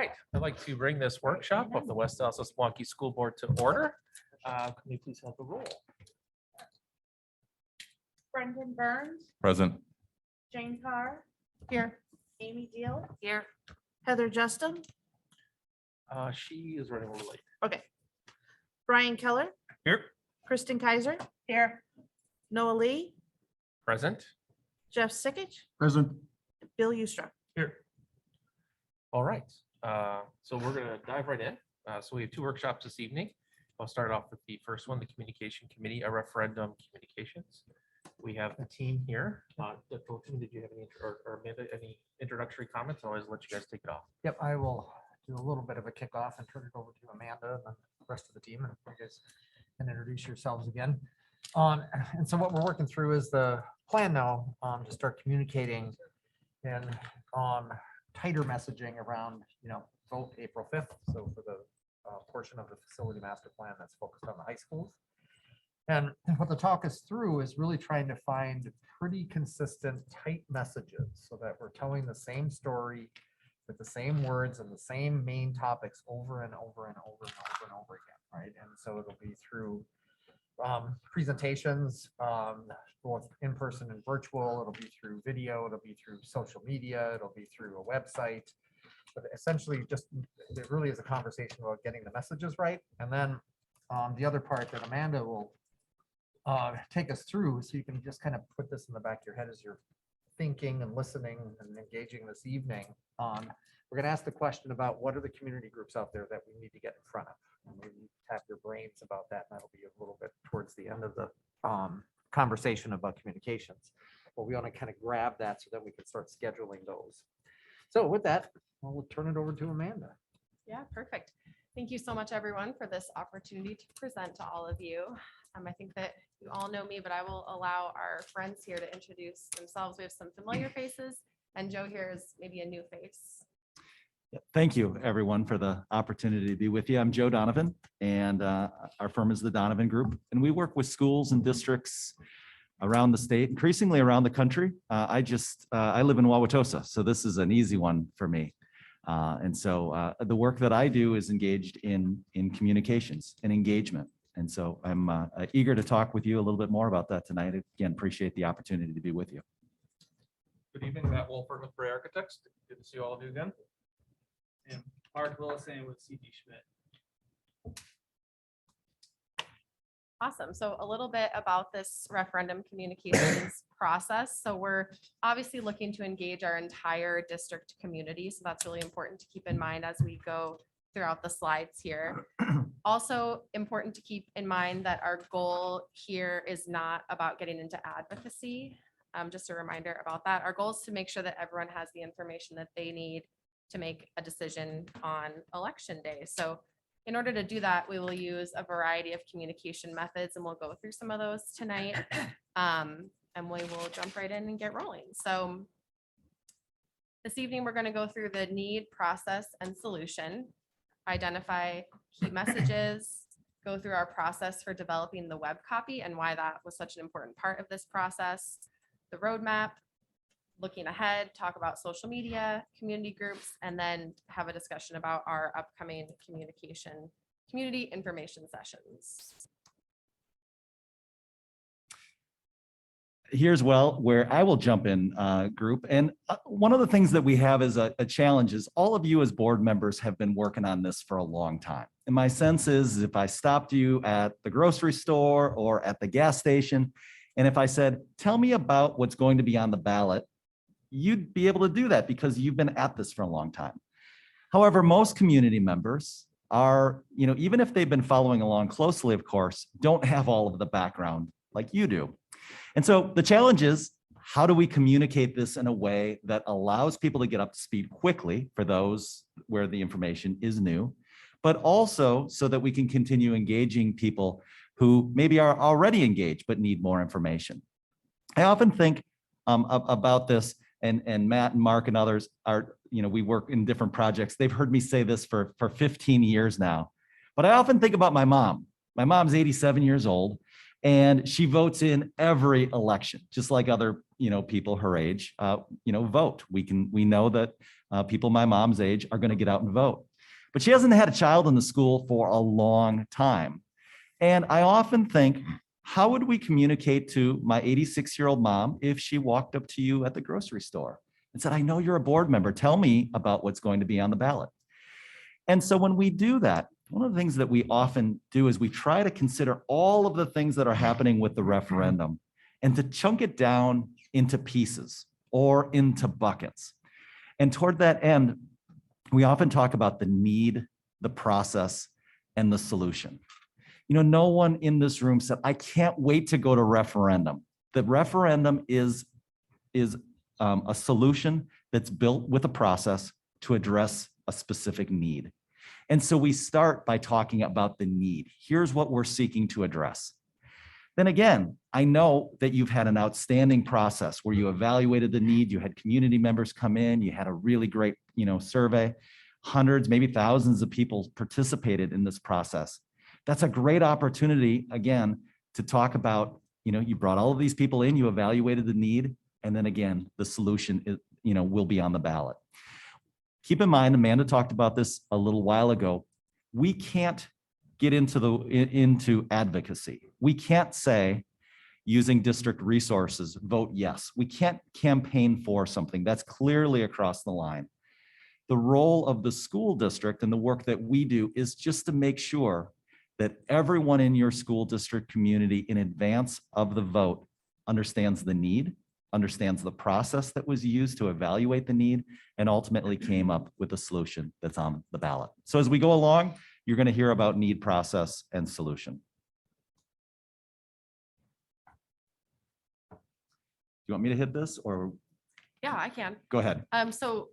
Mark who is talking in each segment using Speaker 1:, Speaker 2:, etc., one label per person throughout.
Speaker 1: right, I'd like to bring this workshop of the West Alsace Milwaukee School Board to order. Can you please have the roll?
Speaker 2: Brendan Burns,
Speaker 3: Present.
Speaker 2: Jane Carr,
Speaker 4: Here.
Speaker 2: Amy Deal,
Speaker 4: Here.
Speaker 2: Heather Justin,
Speaker 1: She is running a little late.
Speaker 2: okay. Brian Keller,
Speaker 1: Here.
Speaker 2: Kristen Kaiser, here. Noah Lee,
Speaker 1: Present.
Speaker 2: Jeff Sickich,
Speaker 3: Present.
Speaker 2: Bill Ustra.
Speaker 1: Here. All right, so we're gonna dive right in. So we have two workshops this evening. I'll start off with the first one, the Communication Committee, a referendum communications. We have a team here. Did you have any, or Amanda, any introductory comments? I'll always let you guys take it off.
Speaker 5: Yep, I will do a little bit of a kickoff and turn it over to Amanda and then the rest of the team, and you guys can introduce yourselves again. And so what we're working through is the plan now to start communicating and tighter messaging around, vote April 5th. So for the portion of the facility master plan that's focused on the high schools. And what the talk is through is really trying to find pretty consistent, tight messages so that we're telling the same story with the same words and the same main topics over and over and over and over and over again, right? And so it'll be through presentations, both in person and virtual. It'll be through video. It'll be through social media. It'll be through a website. But essentially, just it really is a conversation about getting the messages right. And then the other part that Amanda will take us through, so you can just kind of put this in the back of your head as you're thinking and listening and engaging this evening. We're going to ask the question about what are the community groups out there that we need to get in front of, and maybe tap your brains about that. And that'll be a little bit towards the end of the conversation about communications. But we want to kind of grab that so that we can start scheduling those. So with that, I'll turn it over to Amanda.
Speaker 4: Yeah, perfect. Thank you so much, everyone, for this opportunity to present to all of you. I think that you all know me, but I will allow our friends here to introduce themselves. We have some familiar faces, and Joe here is maybe a new face.
Speaker 6: Thank you, everyone, for the opportunity to be with you. I'm Joe Donovan, and our firm is the Donovan Group, and we work with schools and districts around the state, increasingly around the country. I live in Wauwatosa, so this is an easy one for me. And so the work that I do is engaged in communications and engagement. And so I'm eager to talk with you a little bit more about that tonight. Again, appreciate the opportunity to be with you.
Speaker 1: Good evening, Matt Wolford with Bray Architects. Good to see all of you again.
Speaker 7: And Mark Willison with C.D. Schmidt.
Speaker 4: Awesome. So a little bit about this referendum communications process. So we're obviously looking to engage our entire district community. So that's really important to keep in mind as we go throughout the slides here. Also important to keep in mind that our goal here is not about getting into advocacy. Just a reminder about that. Our goal is to make sure that everyone has the information that they need to make a decision on election day. So in order to do that, we will use a variety of communication methods, and we'll go through some of those tonight. And we will jump right in and get rolling. So this evening, we're going to go through the need, process, and solution, identify key messages, go through our process for developing the web copy and why that was such an important part of this process, the roadmap, looking ahead, talk about social media, community groups, and then have a discussion about our upcoming community information sessions.
Speaker 6: Here's where I will jump in, group. And one of the things that we have is a challenge is all of you as board members have been working on this for a long time. And my sense is if I stopped you at the grocery store or at the gas station, and if I said, tell me about what's going to be on the ballot, you'd be able to do that because you've been at this for a long time. However, most community members are, even if they've been following along closely, of course, don't have all of the background like you do. And so the challenge is, how do we communicate this in a way that allows people to get up to speed quickly for those where the information is new, but also so that we can continue engaging people who maybe are already engaged but need more information. I often think about this, and Matt and Mark and others are, we work in different projects. They've heard me say this for 15 years now, but I often think about my mom. My mom's 87 years old. And she votes in every election, just like other, people her age, vote. We know that people my mom's age are going to get out and vote. But she hasn't had a child in the school for a long time. And I often think, how would we communicate to my 86-year-old mom if she walked up to you at the grocery store and said, I know you're a board member, tell me about what's going to be on the ballot? And so when we do that, one of the things that we often do is we try to consider all of the things that are happening with the referendum and to chunk it down into pieces or into buckets. And toward that end, we often talk about the need, the process, and the solution. No one in this room said, I can't wait to go to referendum. The referendum is a solution that's built with a process to address a specific need. And so we start by talking about the need. Here's what we're seeking to address. Then again, I know that you've had an outstanding process where you evaluated the need, you had community members come in, you had a really great, survey. Hundreds, maybe thousands of people participated in this process. That's a great opportunity, again, to talk about, you brought all of these people in, you evaluated the need, and then again, the solution is, will be on the ballot. Keep in mind, Amanda talked about this a little while ago. We can't get into advocacy. We can't say, using district resources, vote yes. We can't campaign for something. That's clearly across the line. The role of the school district and the work that we do is just to make sure that everyone in your school district community in advance of the vote understands the need, understands the process that was used to evaluate the need, and ultimately came up with a solution that's on the ballot. So as we go along, you're going to hear about need, process, and solution. Do you want me to hit this or
Speaker 4: Yeah, I can.
Speaker 6: go ahead?
Speaker 4: So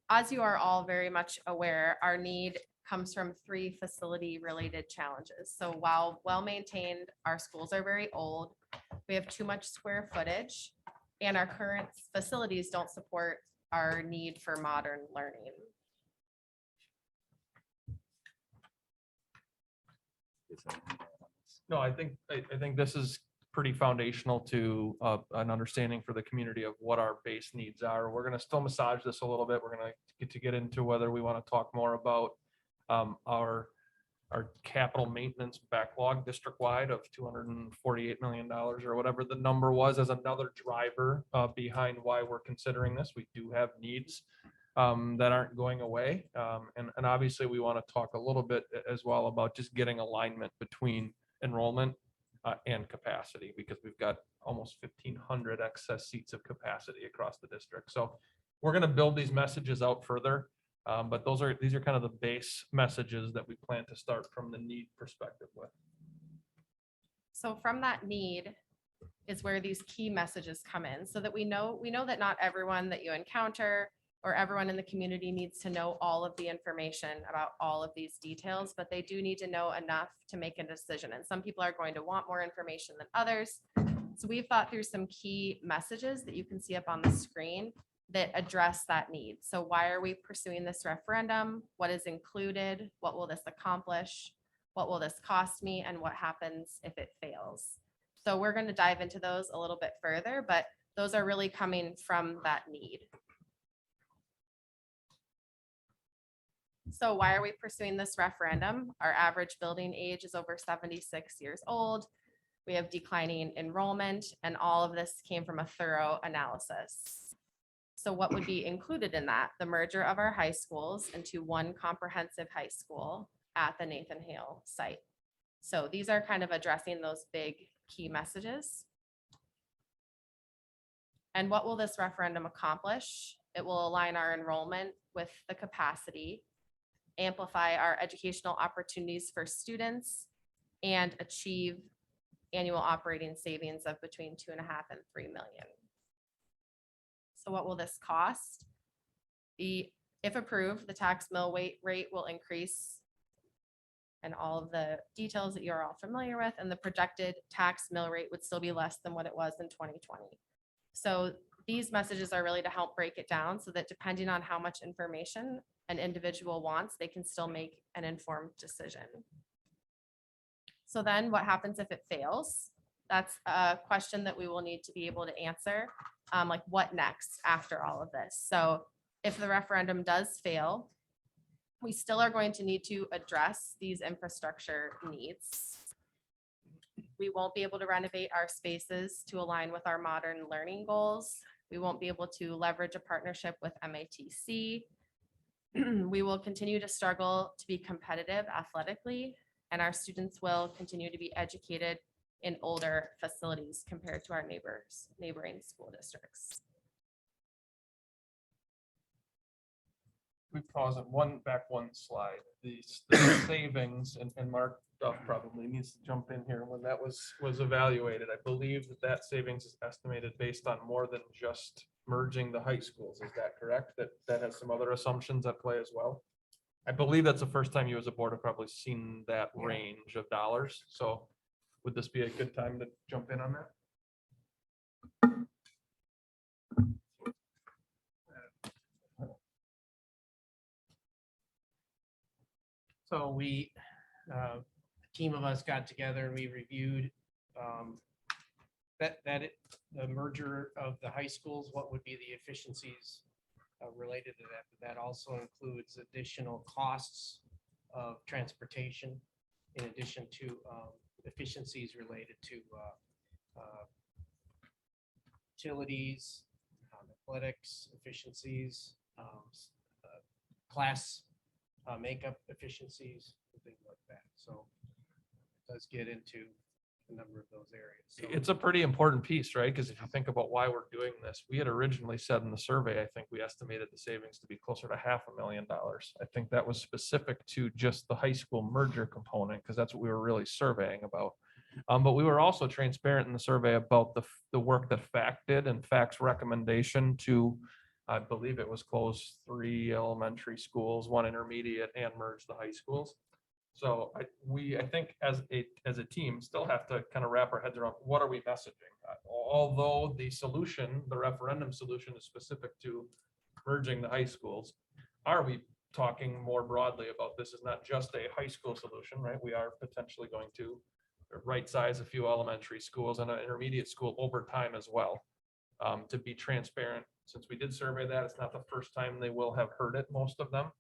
Speaker 4: as you are all very much aware, our need comes from 3 facility-related challenges. So while well-maintained, our schools are very old, we have too much square footage, and our current facilities don't support our need for modern learning.
Speaker 1: No, I think this is pretty foundational to an understanding for the community of what our base needs are. We're gonna still massage this a little bit. We're gonna get into whether we want to talk more about our capital maintenance backlog district-wide of $248 million or whatever the number was as another driver behind why we're considering this. We do have needs that aren't going away. And obviously we want to talk a little bit as well about just getting alignment between enrollment and capacity, because we've got almost 1,500 excess seats of capacity across the district. So we're going to build these messages out further. But these are kind of the base messages that we plan to start from the need perspective with.
Speaker 4: So from that need is where these key messages come in, so that we know that not everyone that you encounter or everyone in the community needs to know all of the information about all of these details, but they do need to know enough to make a decision. And some people are going to want more information than others. So we've thought through some key messages that you can see up on the screen that address that need. So why are we pursuing this referendum? What is included? What will this accomplish? What will this cost me? And what happens if it fails? So we're going to dive into those a little bit further, but those are really coming from that need. So why are we pursuing this referendum? Our average building age is over 76 years old. We have declining enrollment, and all of this came from a thorough analysis. So what would be included in that? The merger of our high schools into one comprehensive high school at the Nathan Hale site. So these are kind of addressing those big key messages. And what will this referendum accomplish? It will align our enrollment with the capacity, amplify our educational opportunities for students, and achieve annual operating savings of between 2.5 and 3 million. So what will this cost? If approved, the tax mill rate will increase, and all of the details that you're all familiar with, and the projected tax mill rate would still be less than what it was in 2020. So these messages are really to help break it down so that depending on how much information an individual wants, they can still make an informed decision. So then what happens if it fails? That's a question that we will need to be able to answer. Like what next after all of this? So if the referendum does fail, we still are going to need to address these infrastructure needs. We won't be able to renovate our spaces to align with our modern learning goals. We won't be able to leverage a partnership with MATC. We will continue to struggle to be competitive athletically, and our students will continue to be educated in older facilities compared to our neighboring school districts.
Speaker 1: We pause it back one slide. The savings, and Mark Duff probably needs to jump in here. When that was evaluated, I believe that savings is estimated based on more than just merging the high schools. Is that correct? That has some other assumptions at play as well? I believe that's the first time you as a board have probably seen that range of dollars. So would this be a good time to jump in on that?
Speaker 3: So we, a team of us got together and we reviewed the merger of the high schools, what would be the efficiencies related to that. But that also includes additional costs of transportation in addition to efficiencies related to utilities, athletics efficiencies, class makeup efficiencies, and things like that. So it does get into a number of those areas. So
Speaker 1: It's a pretty important piece, right? Because if you think about why we're doing this, we had originally said in the survey, I think we estimated the savings to be closer to $500,000. I think that was specific to just the high school merger component, because that's what we were really surveying about. But we were also transparent in the survey about the work that FACT did, and FACT's recommendation to, I believe it was close 3 elementary schools, 1 intermediate, and merge the high schools. So I think as a team still have to kind of wrap our heads around what are we messaging? Although the solution, the referendum solution is specific to merging the high schools, are we talking more broadly about this is not just a high school solution, right? We are potentially going to right size a few elementary schools and an intermediate school over time as well. To be transparent, since we did survey that, it's not the first time they will have heard it, most of them.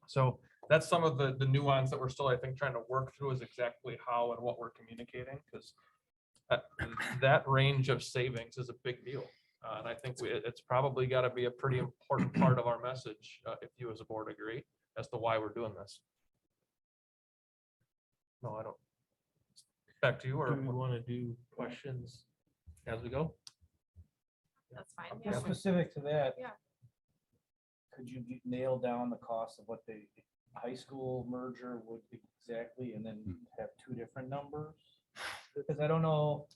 Speaker 1: So that's some of the nuance that we're still, I think, trying to work through is exactly how and what we're communicating, because that range of savings is a big deal. And I think it's probably got to be a pretty important part of our message, if you as a board agree, as to why we're doing this. No, I don't. Back to you, or
Speaker 8: Do we want to do questions as we go?
Speaker 4: That's fine.
Speaker 8: Just
Speaker 4: Yeah.
Speaker 8: specific to that.
Speaker 4: Yeah.
Speaker 8: Could you nail down the cost of what the high school merger would be exactly, and then have 2 different numbers? Because I don't know,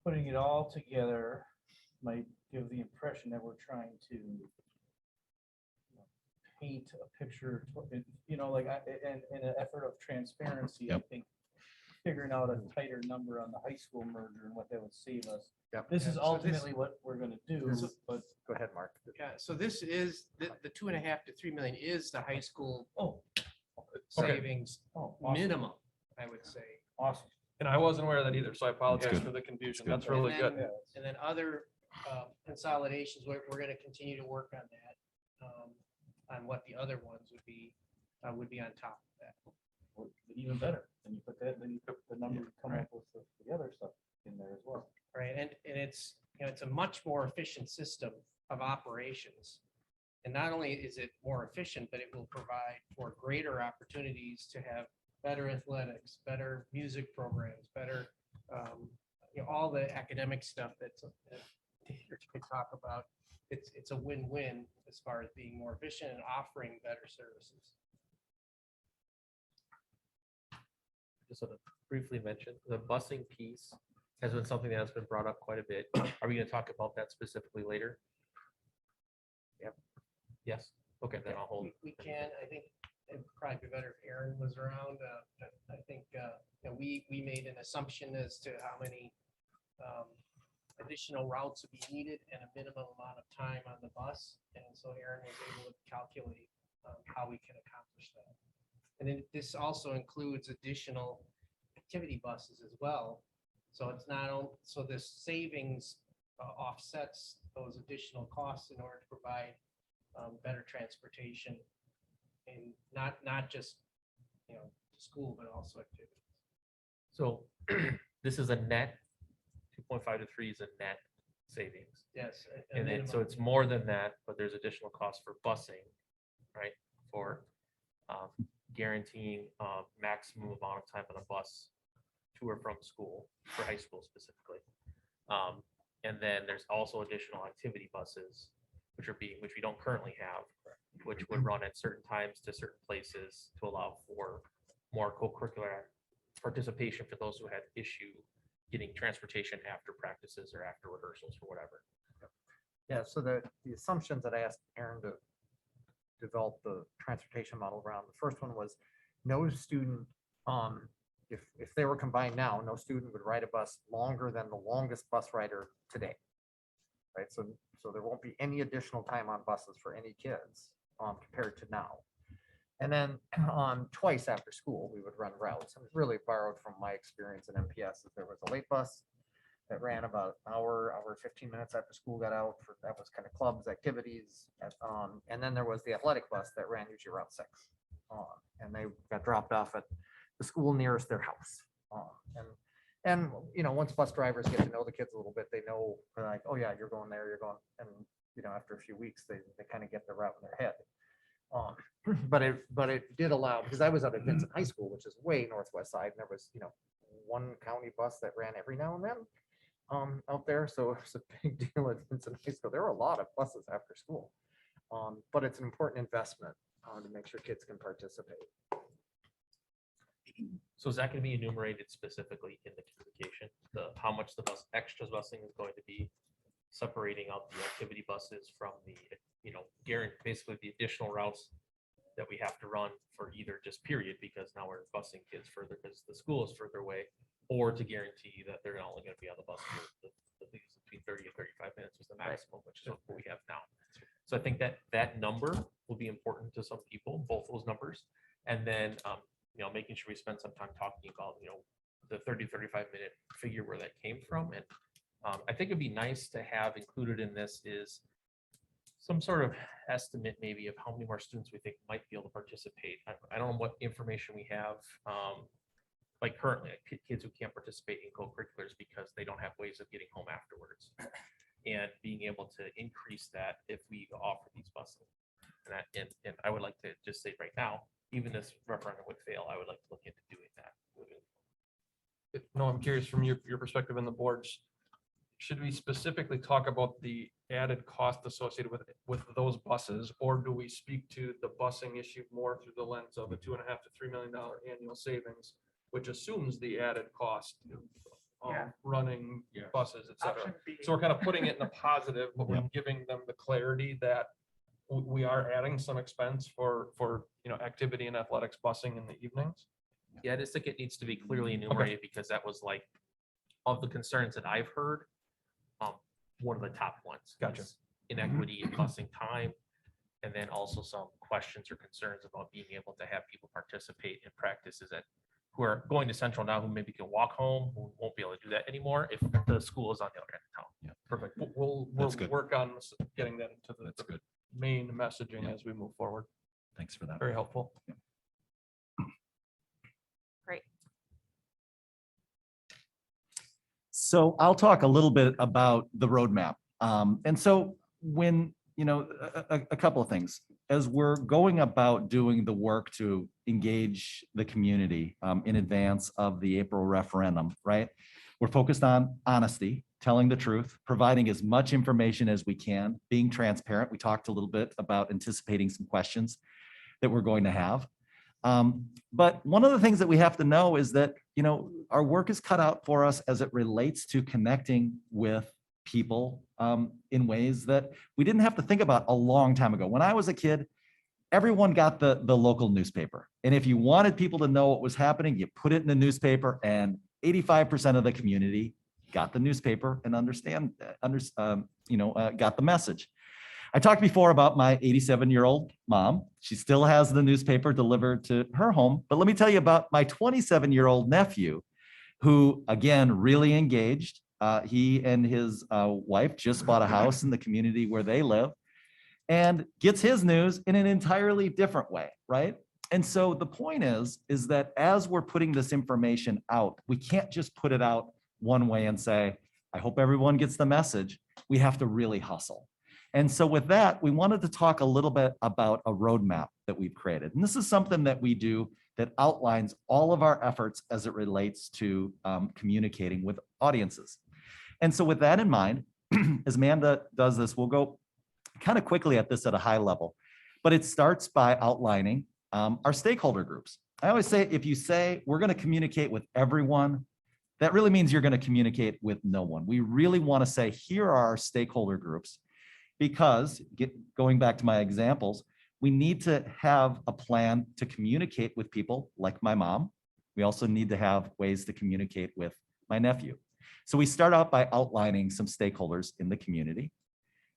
Speaker 8: putting it all together might give the impression that we're trying to paint a picture, like in an effort of transparency. I think figuring out a tighter number on the high school merger and what that would save us.
Speaker 5: Yep.
Speaker 8: This is
Speaker 3: So
Speaker 8: ultimately what we're gonna do, but
Speaker 5: Go ahead, Mark.
Speaker 3: yeah, so this is the 2.5 to 3 million is the high school
Speaker 8: oh,
Speaker 3: savings
Speaker 8: awesome.
Speaker 3: minimum, I would say.
Speaker 8: Awesome.
Speaker 1: And I wasn't aware of that either, so I apologize
Speaker 6: good.
Speaker 1: for the confusion.
Speaker 6: good.
Speaker 1: That's really
Speaker 3: And
Speaker 1: good.
Speaker 3: And then other consolidations, we're going to continue to work on that, on what the other ones would be on top of that.
Speaker 8: Or even better, then you put that, then you put the number you come up with the other stuff in there as well.
Speaker 3: Right, and it's, it's a much more efficient system of operations. And not only is it more efficient, but it will provide for greater opportunities to have better athletics, better music programs, better, all the academic stuff that we could talk about. It's a win-win as far as being more efficient and offering better services.
Speaker 8: Just sort of briefly mention, the busing piece has been something that has been brought up quite a bit. Are we gonna talk about that specifically later? Yep. Yes, okay, then I'll hold.
Speaker 3: We can, I think it'd probably be better if Aaron was around. I think, we made an assumption as to how many additional routes would be needed and a minimum amount of time on the bus. And so Aaron was able to calculate how we can accomplish that. And then this also includes additional activity buses as well So it's not, so this savings offsets those additional costs in order to provide better transportation and not just, school, but also activities.
Speaker 1: So this is a net, 2.5 to 3 is a net savings.
Speaker 3: Yes.
Speaker 1: And then, so it's more than that, but there's additional costs for busing, right? For guaranteeing maximum amount of time on a bus to or from school, for high school specifically. And then there's also additional activity buses, which we don't currently have, which would run at certain times to certain places to allow for more co-curricular participation for those who had issue getting transportation after practices or after rehearsals or whatever.
Speaker 5: Yeah, so the assumptions that I asked Aaron to develop the transportation model around, the first one was no student, if they were combined now, no student would ride a bus longer than the longest bus rider today. Right, so there won't be any additional time on buses for any kids compared to now. And then twice after school, we would run routes. And really borrowed from my experience in MPS. There was a late bus that ran about an hour 15 minutes after school got out. That was kind of clubs, activities. And then there was the athletic bus that ran usually Route 6. And they got dropped off at the school nearest their house. And once bus drivers get to know the kids a little bit, they know, they're like, oh yeah, you're going there, you're going. And after a few weeks, they kind of get the route in their head. But it did allow, because I was out at Vincent High School, which is way northwest side, and there was, one county bus that ran every now and then out there. So it's a big deal at Vincent High School. There were a lot of buses after school. But it's an important investment to make sure kids can participate.
Speaker 1: So is that going to be enumerated specifically in the communication, how much the extra busing is going to be, separating out the activity buses from the, basically the additional routes that we have to run for either just period, because now we're busing kids further because the school is further away, or to guarantee that they're only going to be on the bus for between 30 and 35 minutes was the maximum, which is what we have now. So I think that number will be important to some people, both those numbers. And then, making sure we spend some time talking about, the 30, 35 minute figure where that came from. And I think it'd be nice to have included in this is some sort of estimate maybe of how many more students we think might be able to participate. I don't know what information we have, like currently, like kids who can't participate in co-curriculars because they don't have ways of getting home afterwards. And being able to increase that if we offer these buses. And I would like to just say right now, even this referendum would fail, I would like to look into doing that.
Speaker 9: No, I'm curious from your perspective in the boards, should we specifically talk about the added cost associated with those buses, or do we speak to the busing issue more through the lens of a $2.5 to $3 million annual savings, which assumes the added cost of running buses, et cetera?
Speaker 2: Option B.
Speaker 9: So we're kind of putting it in a positive, but we're giving them the clarity that we are adding some expense for activity and athletics busing in the evenings.
Speaker 1: Yeah, I just think it needs to be clearly enumerated because that was like, of the concerns that I've heard, one of the top ones.
Speaker 9: Gotcha.
Speaker 1: is Inequity in busing time, and then also some questions or concerns about being able to have people participate in practices who are going to Central now, who maybe can walk home, who won't be able to do that anymore if the school is on the other end of town.
Speaker 9: Perfect. We'll
Speaker 6: That's good.
Speaker 9: work on getting that into
Speaker 6: That's
Speaker 9: the
Speaker 6: good.
Speaker 9: main messaging
Speaker 6: Yeah.
Speaker 9: as we move forward.
Speaker 6: Thanks for that.
Speaker 9: Very helpful.
Speaker 4: Great.
Speaker 6: So I'll talk a little bit about the roadmap. And so when, a couple of things, as we're going about doing the work to engage the community in advance of the April referendum, right? We're focused on honesty, telling the truth, providing as much information as we can, being transparent. We talked a little bit about anticipating some questions that we're going to have. But one of the things that we have to know is that, our work is cut out for us as it relates to connecting with people in ways that we didn't have to think about a long time ago. When I was a kid, everyone got the local newspaper. And if you wanted people to know what was happening, you put it in the newspaper, and 85% of the community got the newspaper and got the message. I talked before about my 87-year-old mom. She still has the newspaper delivered to her home. But let me tell you about my 27-year-old nephew, who again, really engaged. He and his wife just bought a house in the community where they live and gets his news in an entirely different way, right? And so the point is that as we're putting this information out, we can't just put it out one way and say, I hope everyone gets the message. We have to really hustle. And so with that, we wanted to talk a little bit about a roadmap that we've created. And this is something that we do that outlines all of our efforts as it relates to communicating with audiences. And so with that in mind, as Amanda does this, we'll go kind of quickly at this at a high level, but it starts by outlining our stakeholder groups. I always say, if you say we're going to communicate with everyone, that really means you're going to communicate with no one. We really want to say, here are our stakeholder groups, because going back to my examples, we need to have a plan to communicate with people like my mom. We also need to have ways to communicate with my nephew. So we start out by outlining some stakeholders in the community.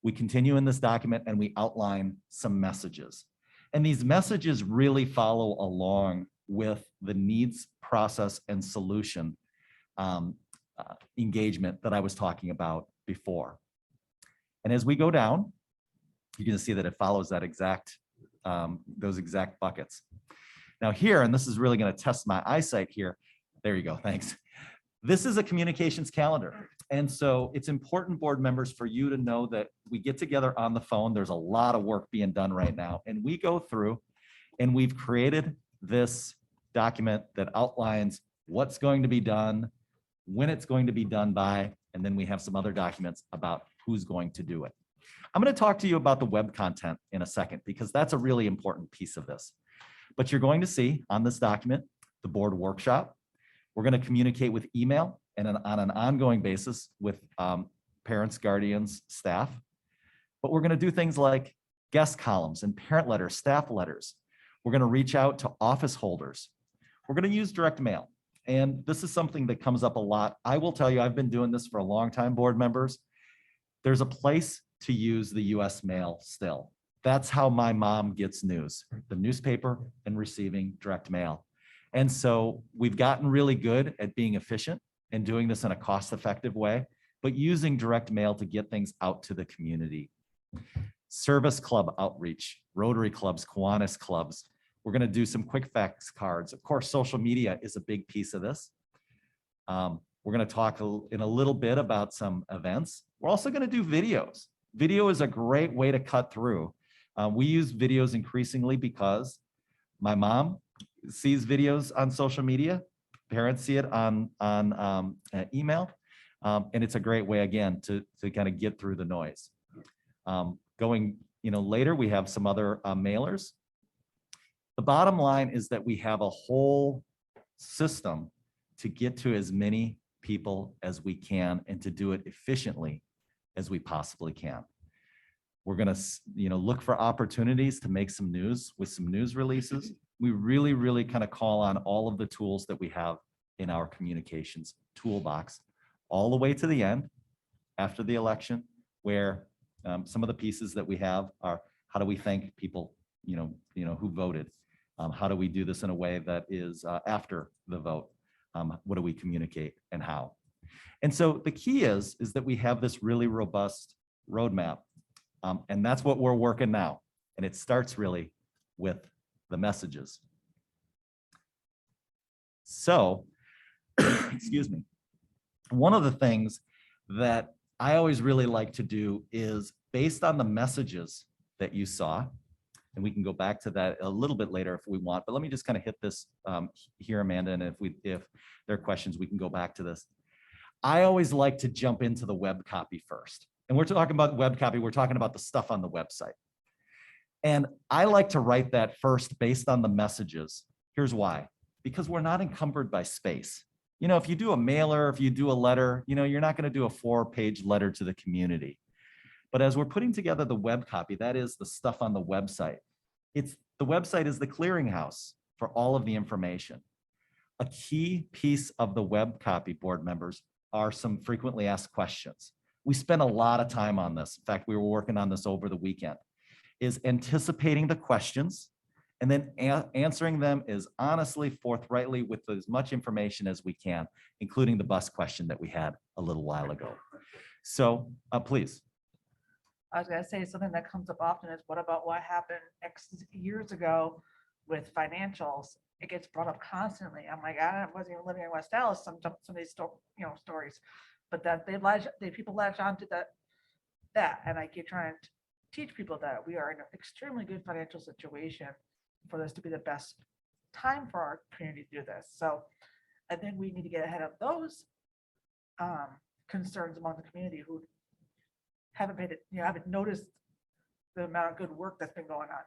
Speaker 6: We continue in this document and we outline some messages. And these messages really follow along with the needs, process, and solution engagement that I was talking about before. And as we go down, you can see that it follows that exact, those exact buckets. Now here, and this is really going to test my eyesight here. There you go, thanks. This is a communications calendar. And so it's important, board members, for you to know that we get together on the phone. There's a lot of work being done right now. And we go through and we've created this document that outlines what's going to be done, when it's going to be done by, and then we have some other documents about who's going to do it. I'm going to talk to you about the web content in a second, because that's a really important piece of this. But you're going to see on this document, the board workshop. We're going to communicate with email and on an ongoing basis with parents, guardians, staff. But we're going to do things like guest columns and parent letters, staff letters. We're going to reach out to office holders. We're going to use direct mail. And this is something that comes up a lot. I will tell you, I've been doing this for a long time, board members. There's a place to use the US mail still. That's how my mom gets news, the newspaper and receiving direct mail. And so we've gotten really good at being efficient and doing this in a cost-effective way, but using direct mail to get things out to the community. Service club outreach, Rotary clubs, Kiwanis clubs. We're going to do some quick facts cards. Of course, social media is a big piece of this. We're going to talk in a little bit about some events. We're also going to do videos. Video is a great way to cut through. We use videos increasingly because my mom sees videos on social media. Parents see it on email. And it's a great way, again, to kind of get through the noise. Going later, we have some other mailers. The bottom line is that we have a whole system to get to as many people as we can and to do it efficiently as we possibly can. We're going to look for opportunities to make some news with some news releases. We really, really kind of call on all of the tools that we have in our communications toolbox, all the way to the end after the election, where some of the pieces that we have are, how do we thank people, who voted? How do we do this in a way that is after the vote? What do we communicate and how? And so the key is that we have this really robust roadmap. And that's what we're working now. And it starts really with the messages. So, excuse me. One of the things that I always really like to do is, based on the messages that you saw, and we can go back to that a little bit later if we want, but let me just kind of hit this here, Amanda, and if there are questions, we can go back to this. I always like to jump into the web copy first. And we're talking about web copy, we're talking about the stuff on the website. And I like to write that first based on the messages. Here's why. Because we're not encumbered by space. If you do a mailer, if you do a letter, you're not going to do a 4-page letter to the community. But as we're putting together the web copy, that is the stuff on the website. The website is the clearinghouse for all of the information. A key piece of the web copy, board members, are some frequently asked questions. We spent a lot of time on this. In fact, we were working on this over the weekend, is anticipating the questions and then answering them as honestly, forthrightly with as much information as we can, including the bus question that we had a little while ago. So please.
Speaker 2: I was gonna say, something that comes up often is what about what happened X years ago with financials? It gets brought up constantly. I'm like, I wasn't even living in West Dallas, some of these stories. But that people latch onto that, and I keep trying to teach people that we are in an extremely good financial situation for this to be the best time for our community to do this. So I think we need to get ahead of those concerns among the community who haven't made it, haven't noticed the amount of good work that's been going on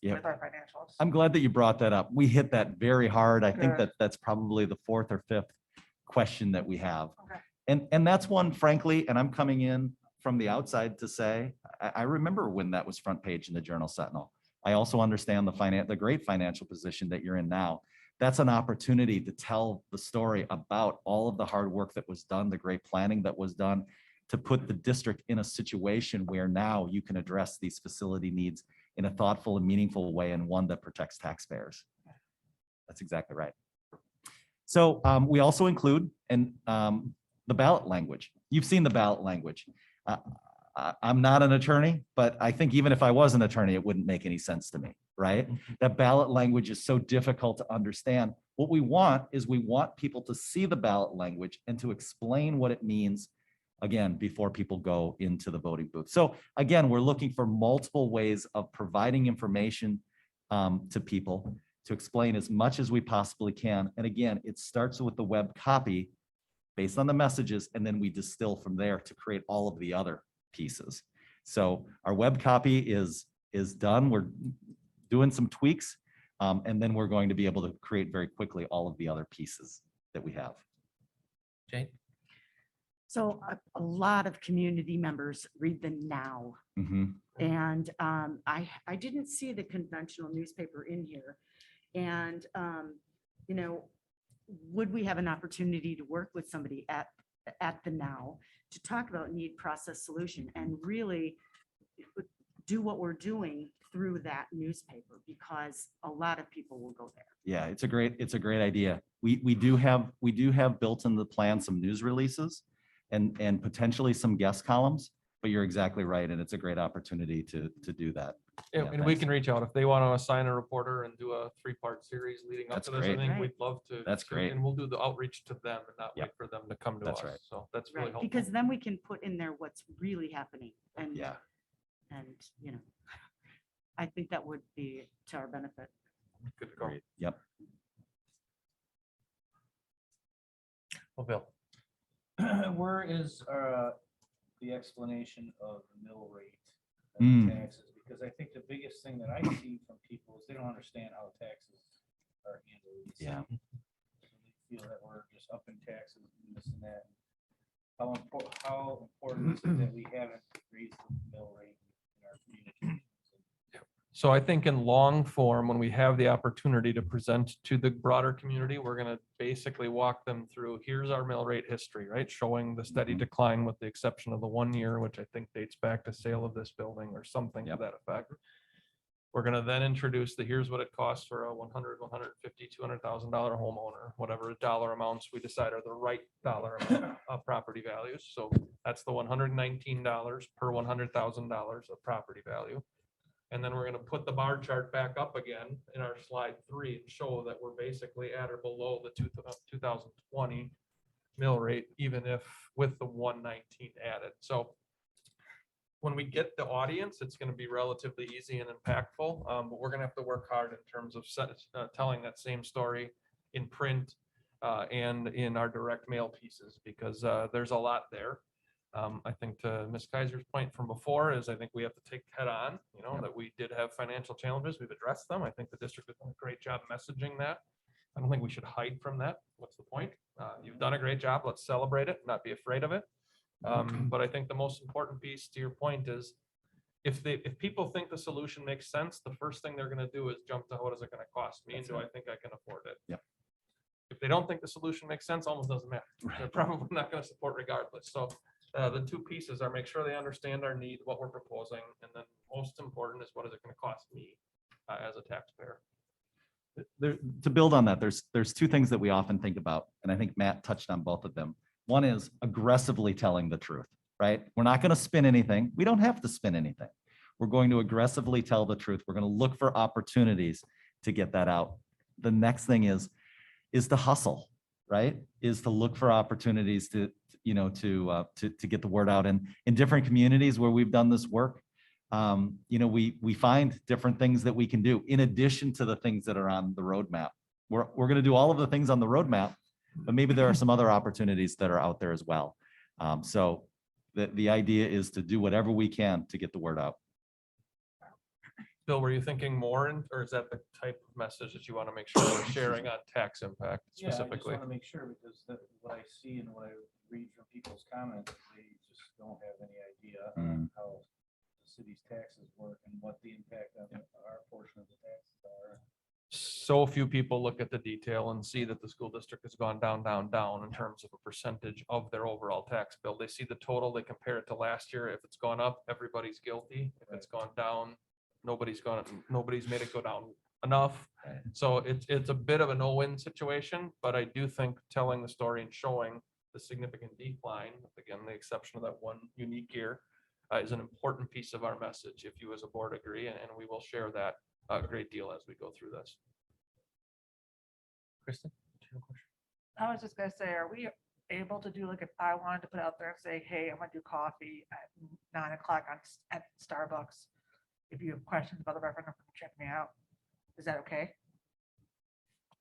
Speaker 6: Yep.
Speaker 2: with our financials.
Speaker 6: I'm glad that you brought that up. We hit that very hard. I think
Speaker 2: Good.
Speaker 6: that's probably the fourth or fifth question that we have.
Speaker 2: Okay.
Speaker 6: And that's one, frankly, and I'm coming in from the outside to say, I remember when that was front page in the Journal Sentinel. I also understand the great financial position that you're in now. That's an opportunity to tell the story about all of the hard work that was done, the great planning that was done, to put the district in a situation where now you can address these facility needs in a thoughtful and meaningful way, and one that protects taxpayers. That's exactly right. So we also include the ballot language. You've seen the ballot language. I'm not an attorney, but I think even if I was an attorney, it wouldn't make any sense to me, right? That ballot language is so difficult to understand. What we want is we want people to see the ballot language and to explain what it means, again, before people go into the voting booth. So again, we're looking for multiple ways of providing information to people to explain as much as we possibly can. And again, it starts with the web copy based on the messages, and then we distill from there to create all of the other pieces. So our web copy is done. We're doing some tweaks, and then we're going to be able to create very quickly all of the other pieces that we have.
Speaker 1: Jane?
Speaker 10: So a lot of community members read the Now.
Speaker 6: Mhm.
Speaker 10: And I didn't see the conventional newspaper in here. And, would we have an opportunity to work with somebody at the Now to talk about need, process, solution, and really do what we're doing through that newspaper, because a lot of people will go there.
Speaker 6: Yeah, it's a great idea. We do have built in the plan some news releases and potentially some guest columns, but you're exactly right. And it's a great opportunity to do that.
Speaker 9: Yeah,
Speaker 6: Yeah,
Speaker 9: and we
Speaker 6: thanks.
Speaker 9: can reach out if they want to assign a reporter and do a 3-part series leading up
Speaker 6: That's
Speaker 9: to this. I
Speaker 6: great.
Speaker 9: think
Speaker 10: Right.
Speaker 9: we'd love to.
Speaker 6: That's great.
Speaker 9: And we'll do the outreach to them and not wait
Speaker 6: Yep.
Speaker 9: for them to come to
Speaker 6: That's
Speaker 9: us.
Speaker 6: right.
Speaker 9: So that's really
Speaker 10: Right,
Speaker 9: helpful.
Speaker 10: because then we can put in there what's really happening. And,
Speaker 6: Yeah.
Speaker 10: and, I think that would be to our benefit.
Speaker 9: Good to go.
Speaker 6: Great. Yep.
Speaker 1: Well, Bill?
Speaker 8: Where is the explanation of the mill rate
Speaker 6: Mm.
Speaker 8: and taxes? Because I think the biggest thing that I see from people is they don't understand how taxes are handled.
Speaker 6: Yeah.
Speaker 8: They feel that we're just upping taxes and this and that. How important is it that we haven't raised the mill rate in our community?
Speaker 9: So I think in long form, when we have the opportunity to present to the broader community, we're going to basically walk them through, here's our mill rate history, right? Showing the steady
Speaker 6: Mhm.
Speaker 9: decline with the exception of the 1 year, which I think dates back to sale of this building or something to
Speaker 6: Yep.
Speaker 9: that effect. We're going to then introduce here's what it costs for a $100, $150, $200,000 homeowner, whatever dollar amounts we decide are the right dollar amount of property values. So that's the $119 per $100,000 of property value. And then we're going to put the bar chart back up again in our slide 3 and show that we're basically at or below the 2020 mill rate, even if with the 119 added. So when we get the audience, it's going to be relatively easy and impactful, but we're going to have to work hard in terms of telling that same story in print and in our direct mail pieces, because there's a lot there. I think to Ms. Kaiser's point from before is I think we have to take head on, that we did have financial challenges. We've addressed them. I think the district has done a great job messaging that. I don't think we should hide from that. What's the point? You've done a great job. Let's celebrate it, not be afraid of it. But I think the most important piece to your point is if people think the solution makes sense, the first thing they're going to do is jump to what is it going to cost me and do I think I can afford it?
Speaker 6: Yep.
Speaker 9: If they don't think the solution makes sense, almost doesn't matter. They're probably not going to support regardless. So the two pieces are make sure they understand our need, what we're proposing, and then most important is what is it going to cost me? as a taxpayer.
Speaker 6: There, to build on that, there's two things that we often think about, and I think Matt touched on both of them. One is aggressively telling the truth, right? We're not going to spin anything. We don't have to spin anything. We're going to aggressively tell the truth. We're going to look for opportunities to get that out. The next thing is to hustle, right? Is to look for opportunities to get the word out. And in different communities where we've done this work, we find different things that we can do in addition to the things that are on the roadmap. We're going to do all of the things on the roadmap, but maybe there are some other opportunities that are out there as well. So the idea is to do whatever we can to get the word out.
Speaker 9: Bill, were you thinking more, or is that the type of message that you want to make sure we're sharing on tax impact
Speaker 8: Yeah, I just
Speaker 9: specifically?
Speaker 8: want to make sure, because what I see and what I read from people's comments, they just don't have any idea on how the city's taxes work and what the impact on our portion of the taxes are.
Speaker 9: So few people look at the detail and see that the school district has gone down, down, down in terms of a percentage of their overall tax bill. They see the total, they compare it to last year. If it's gone up, everybody's guilty. If it's gone down, nobody's made it go down enough. So it's a bit of a no-win situation, but I do think telling the story and showing the significant decline, again, the exception of that one unique year, is an important piece of our message, if you as a board agree, and we will share that a great deal as we go through this.
Speaker 1: Kristen? do you have a question?
Speaker 2: I was just gonna say, are we able to do, like, if I wanted to put out there and say, hey, I'm gonna do coffee at 9 o'clock at Starbucks. If you have questions about the referendum, check me out. Is that okay?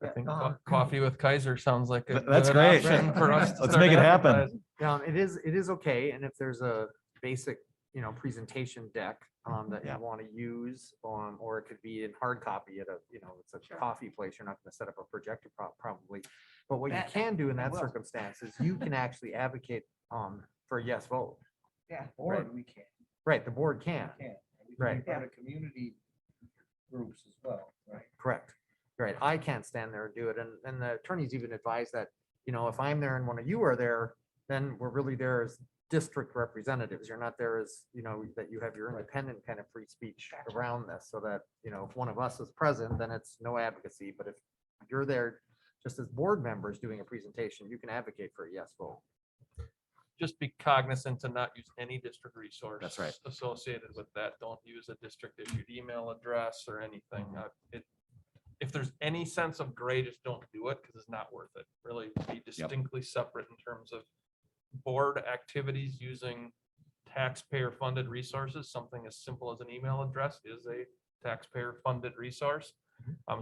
Speaker 9: I think coffee with Kaiser sounds like a
Speaker 6: That's
Speaker 9: good
Speaker 6: great.
Speaker 9: option for us. to
Speaker 6: Let's
Speaker 9: start
Speaker 6: make it happen.
Speaker 9: advertising.
Speaker 5: It is okay. And if there's a basic, presentation deck that
Speaker 6: Yeah.
Speaker 5: you want to use, or it could be in hard copy at it's a
Speaker 2: Sure.
Speaker 5: coffee place, you're not going to set up a projector probably. But what you
Speaker 2: That-
Speaker 5: can do in
Speaker 2: I
Speaker 5: that
Speaker 2: will.
Speaker 5: circumstance is you can actually advocate for a yes vote.
Speaker 2: Yeah.
Speaker 8: Or we can't.
Speaker 5: Right, the board can.
Speaker 8: We can be
Speaker 5: Right.
Speaker 8: part of community groups as well, right?
Speaker 5: Correct. Right. I can't stand there and do it. And the attorneys even advise that, if I'm there and one of you are there, then we're really there as district representatives. You're not there as, that you have your independent kind of free speech around this, so that, if one of us is present, then it's no advocacy. But if you're there just as board members doing a presentation, you can advocate for a yes vote.
Speaker 9: Just be cognizant to not use any district resource.
Speaker 6: That's right.
Speaker 9: Associated with that. Don't use a district issued email address or anything. If there's any sense of gray, just don't do it, because it's not worth it. Really be distinctly separate in terms of board activities using taxpayer funded resources. Something as simple as an email address is a taxpayer funded resource.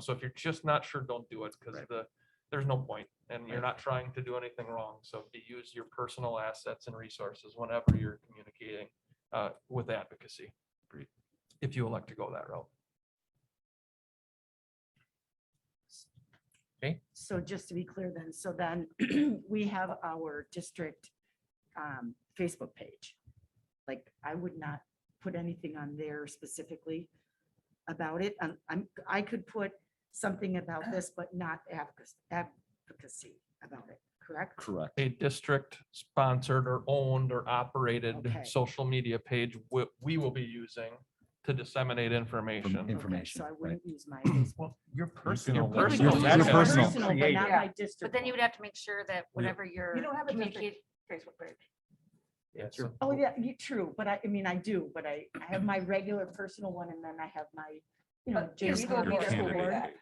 Speaker 9: So if you're just not sure, don't do it, because there's no point, and you're not trying to do anything wrong. So use your personal assets and resources whenever you're communicating with advocacy, if you elect to go that route.
Speaker 10: So just to be clear then, so then we have our district Facebook page. Like, I would not put anything on there specifically about it. I could put something about this, but not advocacy about it, correct?
Speaker 6: Correct.
Speaker 9: A district sponsored or owned or operated
Speaker 10: Okay.
Speaker 9: social media page we will be using to disseminate information.
Speaker 10: Okay,
Speaker 6: Information,
Speaker 10: So I
Speaker 6: right.
Speaker 10: wouldn't use my Facebook.
Speaker 5: Your
Speaker 9: personal.
Speaker 10: I could
Speaker 9: Your
Speaker 10: use
Speaker 9: personal.
Speaker 10: my
Speaker 6: personal.
Speaker 10: personal, but not
Speaker 2: Yeah.
Speaker 10: my district.
Speaker 11: But then you would have to make sure that whatever you're
Speaker 2: You don't have a district
Speaker 11: communicating.
Speaker 2: Facebook page.
Speaker 9: Yeah,
Speaker 5: It's your-
Speaker 9: so
Speaker 10: Oh, yeah, true, but I mean, I do, but I have my regular personal one, and then I have my,
Speaker 2: But
Speaker 10: James
Speaker 2: your school
Speaker 10: Harvey
Speaker 2: board
Speaker 10: School
Speaker 2: will do
Speaker 10: Board.
Speaker 2: that.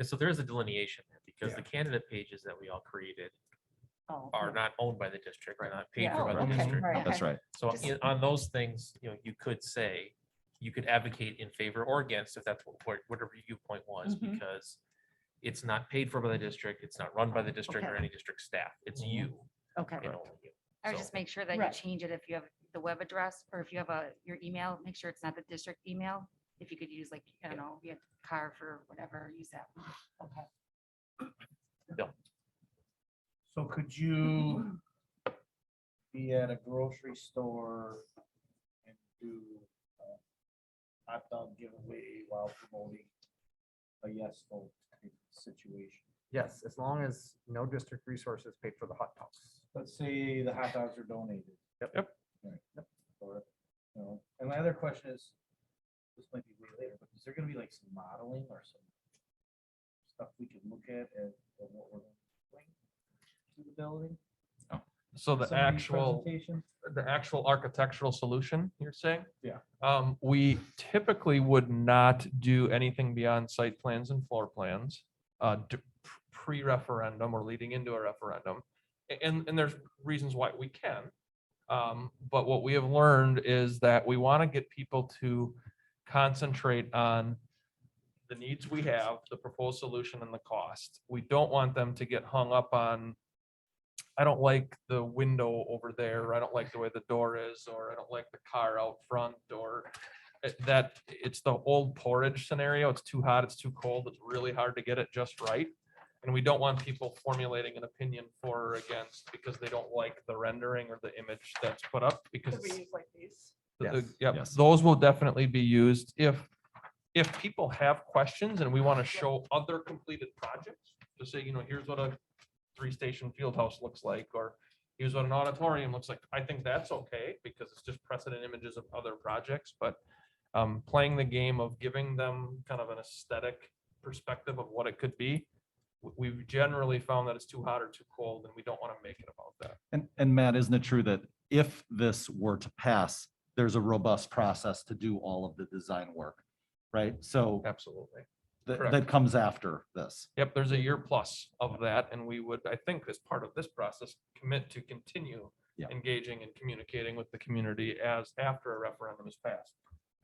Speaker 1: And so there is a delineation there, because
Speaker 9: Yeah.
Speaker 1: the candidate pages that we all created
Speaker 10: Oh,
Speaker 1: are
Speaker 10: yeah.
Speaker 1: not owned by the district, are not paid
Speaker 2: Yeah.
Speaker 1: for by
Speaker 10: Oh,
Speaker 1: the
Speaker 10: okay,
Speaker 1: district.
Speaker 2: right.
Speaker 6: That's right.
Speaker 1: So
Speaker 2: Just-
Speaker 1: on those things, you could say, you could advocate in favor or against, if that's whatever your viewpoint was,
Speaker 10: Mhm.
Speaker 1: because it's not paid for by the district, it's not run by the district or
Speaker 10: Okay.
Speaker 1: any district staff, it's you
Speaker 10: Okay,
Speaker 1: and only you.
Speaker 11: Or
Speaker 1: So-
Speaker 11: just make sure that you
Speaker 10: Right.
Speaker 11: change it if you have the web address, or if you have your email, make sure it's not the district email. If you could use, like, I don't know, you have Carve or whatever, use that.
Speaker 10: okay.
Speaker 8: So could you be at a grocery store and do a hot dog giveaway while promoting a yes vote type situation?
Speaker 5: Yes, as long as no district resources paid for the hot dogs.
Speaker 8: Let's say the hot dogs are donated.
Speaker 5: Yep.
Speaker 9: Yep.
Speaker 8: Right. Or, and my other question is, this might be way later, but is there gonna be like some modeling or some stuff we can look at of what we're doing to the building?
Speaker 9: So the
Speaker 8: Some of these
Speaker 9: actual,
Speaker 8: presentations?
Speaker 9: the actual architectural solution, you're saying?
Speaker 8: Yeah.
Speaker 9: We typically would not do anything beyond site plans and floor plans, pre-referendum or leading into a referendum. And there's reasons why we can. But what we have learned is that we want to get people to concentrate on the needs we have, the proposed solution, and the cost. We don't want them to get hung up on, I don't like the window over there, or I don't like the way the door is, or I don't like the car out front, or that it's the old porridge scenario. It's too hot, it's too cold, it's really hard to get it just right. And we don't want people formulating an opinion for or against because they don't like the rendering or the image that's put up, because
Speaker 2: Could we use like these?
Speaker 9: Yep,
Speaker 6: Yes.
Speaker 9: those will definitely be used if people have questions and we want to show other completed projects, to say, here's what a 3-station field house looks like, or here's what an auditorium looks like. I think that's okay because it's just precedent images of other projects, but playing the game of giving them kind of an aesthetic perspective of what it could be, we've generally found that it's too hot or too cold, and we don't want to make it about that.
Speaker 6: And Matt, isn't it true that if this were to pass, there's a robust process to do all of the design work, right? So
Speaker 9: Absolutely.
Speaker 6: that
Speaker 9: correct.
Speaker 6: comes after this.
Speaker 9: Yep, there's a year plus of that, and we would, I think, as part of this process, commit to continue
Speaker 6: Yeah.
Speaker 9: engaging and communicating with the community as after a referendum is passed,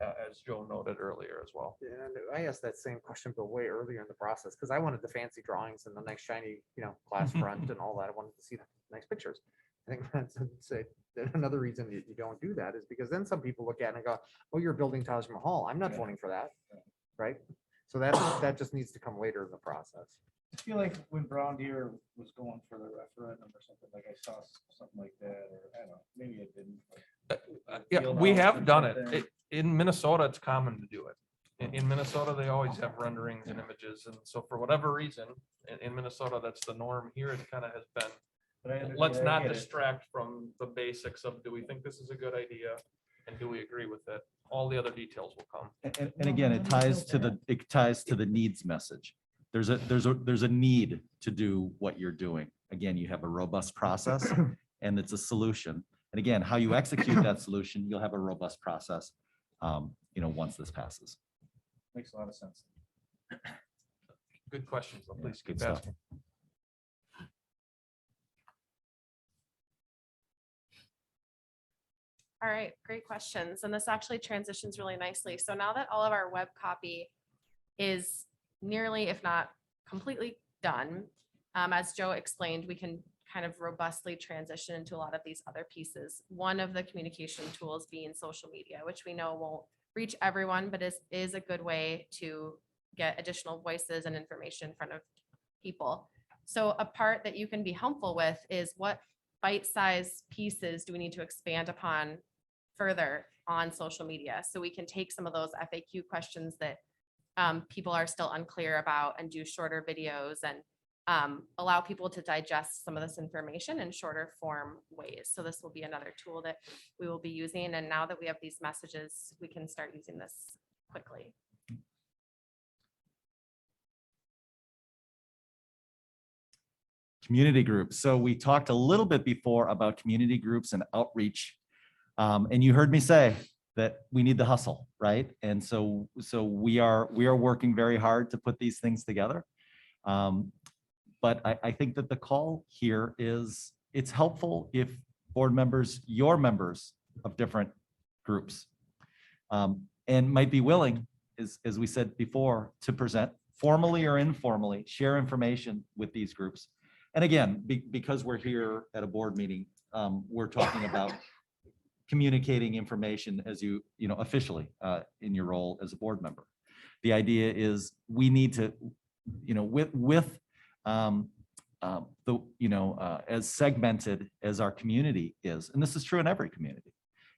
Speaker 9: as Joe noted earlier as well.
Speaker 5: And I asked that same question, but way earlier in the process, because I wanted the fancy drawings and the nice shiny, glass front and all that. I wanted to see the nice pictures. I think that's another reason that you don't do that is because then some people look at it and go, oh, you're building Taj Mahal. I'm not voting for that. Right? So that just needs to come later in the process.
Speaker 8: I feel like when Brown Deer was going for the referendum or something, like I saw something like that, or I don't know, maybe it didn't.
Speaker 9: Yeah,
Speaker 8: Field
Speaker 9: we
Speaker 8: house
Speaker 9: have
Speaker 8: or
Speaker 9: done
Speaker 8: something.
Speaker 9: it. In Minnesota, it's common to do it. In Minnesota, they always have renderings and images, and so for whatever reason, in Minnesota, that's the norm. Here, it kind of has been.
Speaker 8: But I
Speaker 9: Let's
Speaker 8: yeah, I
Speaker 9: not
Speaker 8: get it.
Speaker 9: distract from the basics of, do we think this is a good idea? And do we agree with it? All the other details will come.
Speaker 6: And again, it ties to the needs message. There's a need to do what you're doing. Again, you have a robust process and it's a solution. And again, how you execute that solution, you'll have a robust process, once this passes.
Speaker 8: Makes a lot of sense.
Speaker 9: Good questions, though. Please
Speaker 6: good
Speaker 9: keep
Speaker 6: stuff.
Speaker 9: asking.
Speaker 4: All right, great questions. And this actually transitions really nicely. So now that all of our web copy is nearly, if not completely done, as Joe explained, we can kind of robustly transition into a lot of these other pieces. One of the communication tools being social media, which we know won't reach everyone, but is a good way to get additional voices and information in front of people. So a part that you can be helpful with is what bite-sized pieces do we need to expand upon further on social media? So we can take some of those FAQ questions that people are still unclear about and do shorter videos and allow people to digest some of this information in shorter form ways. So this will be another tool that we will be using. And now that we have these messages, we can start using this quickly.
Speaker 6: Community groups. So we talked a little bit before about community groups and outreach. And you heard me say that we need the hustle, right? And so we are working very hard to put these things together. But I think that the call here is it's helpful if board members, your members of different groups, and might be willing, as we said before, to present formally or informally, share information with these groups. And again, because we're here at a board meeting, we're talking about communicating information as you officially in your role as a board member. The idea is we need to, as segmented as our community is, and this is true in every community,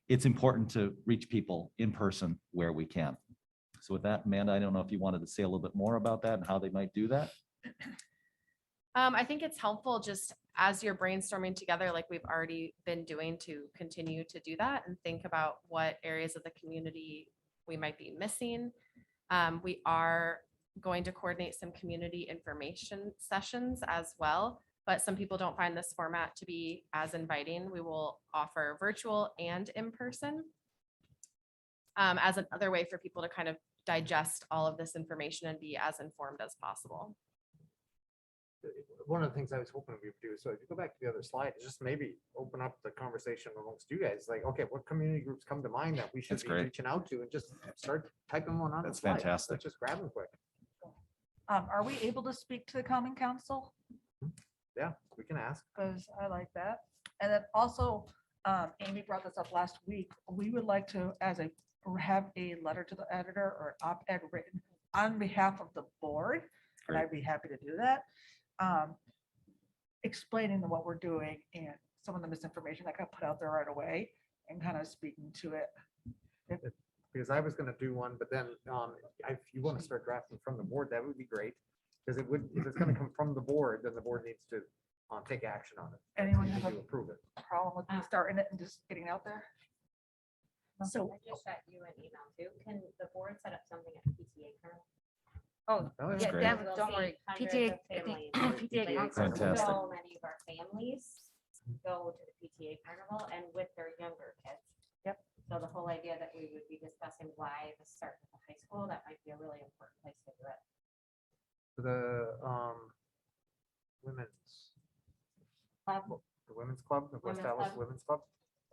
Speaker 6: it's important to reach people in person where we can. So with that, Amanda, I don't know if you wanted to say a little bit more about that and how they might do that.
Speaker 4: I think it's helpful just as you're brainstorming together, like we've already been doing, to continue to do that and think about what areas of the community we might be missing. We are going to coordinate some community information sessions as well, but some people don't find this format to be as inviting. We will offer virtual and in person as another way for people to kind of digest all of this information and be as informed as possible.
Speaker 5: One of the things I was hoping we would do, so if you go back to the other slide, is just maybe open up the conversation amongst you guys, like, okay, what community groups come to mind that we should
Speaker 6: That's
Speaker 5: be
Speaker 6: great.
Speaker 5: reaching out to, and just start typing one on. the
Speaker 6: That's
Speaker 5: slide.
Speaker 6: fantastic.
Speaker 5: Let's just grab them quick.
Speaker 2: Are we able to speak to the common council?
Speaker 5: Yeah, we can ask.
Speaker 2: Because I like that. And then also, Amy brought this up last week. We would like to, have a letter to the editor or op-ed written on behalf of the board. And I'd be happy to do that. Explaining what we're doing and some of the misinformation that got put out there right away and kind of speaking to it.
Speaker 5: Because I was gonna do one, but then, if you want to start drafting from the board, that would be great. Because it would, if it's gonna come from the board, then the board needs to, take action on it.
Speaker 2: Anyone
Speaker 5: They
Speaker 2: have
Speaker 5: do
Speaker 2: a
Speaker 5: approve it.
Speaker 2: problem with me starting it and just getting out there?
Speaker 10: So
Speaker 12: I just shot you an email too. Can the board set up something at PTA kernel?
Speaker 11: Oh,
Speaker 5: Oh, that's
Speaker 11: yeah,
Speaker 6: great.
Speaker 11: that,
Speaker 12: We'll
Speaker 11: don't
Speaker 12: see
Speaker 11: worry.
Speaker 12: hundreds
Speaker 11: PTA,
Speaker 12: of families.
Speaker 11: PTA
Speaker 12: Like,
Speaker 11: council.
Speaker 6: Fantastic.
Speaker 12: So many of our families go to the PTA carnival and with their younger kids.
Speaker 2: Yep.
Speaker 12: So the whole idea that we would be discussing why this starts at the high school, that might be a really important place to do it.
Speaker 5: The, women's, the women's club, the West
Speaker 12: Women's
Speaker 5: Dallas
Speaker 12: club.
Speaker 5: Women's Club.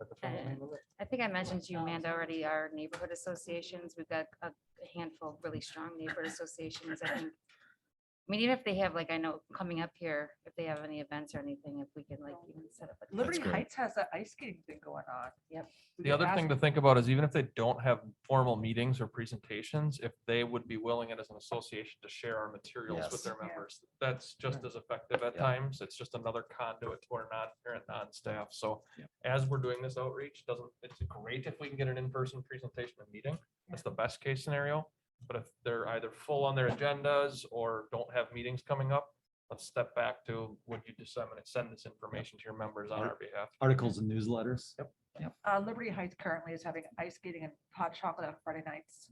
Speaker 5: Is that the full name of it?
Speaker 11: I think I mentioned to you, Amanda, already our neighborhood associations. We've got a handful of really strong neighborhood associations. I think. I mean, even if they have, like, I know coming up here, if they have any events or anything, if we can like even set up. a
Speaker 2: Liberty
Speaker 6: great.
Speaker 2: Heights has that ice skating thing going on.
Speaker 11: Yep.
Speaker 2: We
Speaker 9: The
Speaker 2: could
Speaker 9: other
Speaker 2: ask
Speaker 9: thing to think about is even if they don't have formal meetings or presentations, if they would be willing and as an association to share our materials with
Speaker 6: Yes.
Speaker 9: their
Speaker 2: Yeah.
Speaker 9: members, that's just as effective at
Speaker 6: Yeah.
Speaker 9: times. It's just another conduit to our non-parent, non-staff. So
Speaker 6: Yeah.
Speaker 9: as we're doing this outreach, it's great if we can get an in-person presentation and meeting. That's the best case scenario. But if they're either full on their agendas or don't have meetings coming up, let's step back to would you disseminate, send this information to your members on our behalf.
Speaker 6: Articles and newsletters. Yep.
Speaker 2: Liberty Heights currently is having ice skating and hot chocolate on Friday nights.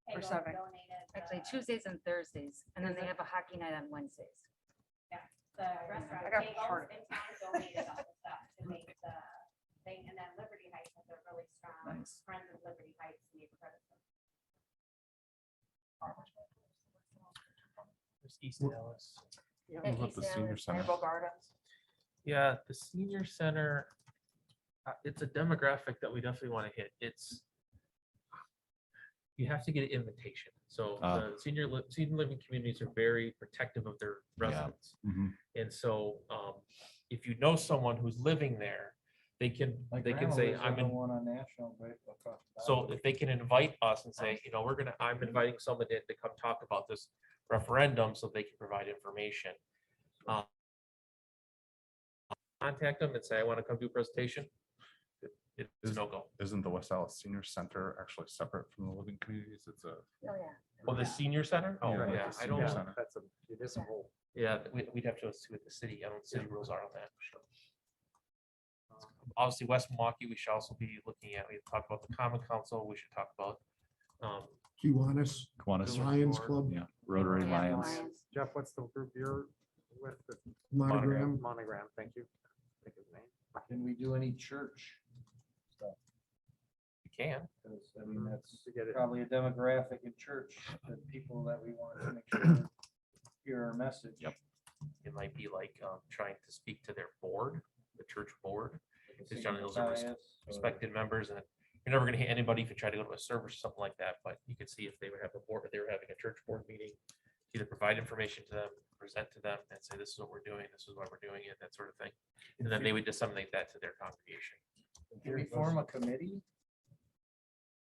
Speaker 12: Payroll
Speaker 2: seven.
Speaker 12: donated,
Speaker 11: Actually, Tuesdays and Thursdays, and then they have a hockey night on Wednesdays.
Speaker 12: The restaurant
Speaker 2: I got
Speaker 12: tables
Speaker 2: heart.
Speaker 12: in town donated all the stuff to make the thing, and then Liberty Heights has a really strong
Speaker 6: Nice.
Speaker 12: Friends of Liberty Heights neighborhood.
Speaker 1: There's East Dallas.
Speaker 2: Yeah.
Speaker 11: What about the senior
Speaker 2: Rainbow Gardens.
Speaker 1: Yeah, the senior center, it's a demographic that we definitely want to hit. You have to get an invitation. So the senior living communities are very protective of their residents.
Speaker 6: Mhm.
Speaker 1: And so if you know someone who's living there, they can say, I'm in.
Speaker 8: One on National, right across the
Speaker 1: So
Speaker 8: valley.
Speaker 1: if they can invite us and say, I'm inviting someone to come talk about this referendum so they can provide information. Contact them and say, I want to come do a presentation. It's no go.
Speaker 13: Isn't the West Dallas Senior Center actually separate from the living communities? It's a.
Speaker 11: Oh, yeah.
Speaker 1: Oh, the senior center? Oh,
Speaker 13: Yeah,
Speaker 1: yeah,
Speaker 13: the
Speaker 1: I
Speaker 13: senior
Speaker 1: don't,
Speaker 13: center.
Speaker 5: That's a municipal.
Speaker 1: yeah, we'd have to see what the city, I don't, city rules are on that. Obviously, West Milwaukee, we should also be looking at, we talked about the Common Council, we should talk about.
Speaker 14: Kiwanis,
Speaker 6: Kiwanis.
Speaker 14: Lions Club,
Speaker 6: Yeah, Rotary
Speaker 11: Yeah,
Speaker 6: Lions.
Speaker 5: Jeff, what's the group you're with? The
Speaker 14: Monogram.
Speaker 5: Monogram, thank you. Think of the name.
Speaker 8: Can we do any church stuff?
Speaker 1: You can.
Speaker 8: Because, I mean, that's
Speaker 5: To get it.
Speaker 8: probably a demographic in church, the people that we want to make sure hear our message.
Speaker 6: Yep.
Speaker 1: It might be like trying to speak to their board, the church board,
Speaker 8: Like a
Speaker 1: Because generally those are
Speaker 8: Dias or-
Speaker 1: respected members, and you're never gonna hit anybody if you try to go to a service or something like that, but you could see if they would have a board, if they were having a church board meeting, either provide information to them, present to them, and say, this is what we're doing, this is why we're doing it, that sort of thing. And then they would disseminate that to their congregation.
Speaker 8: Can we form a committee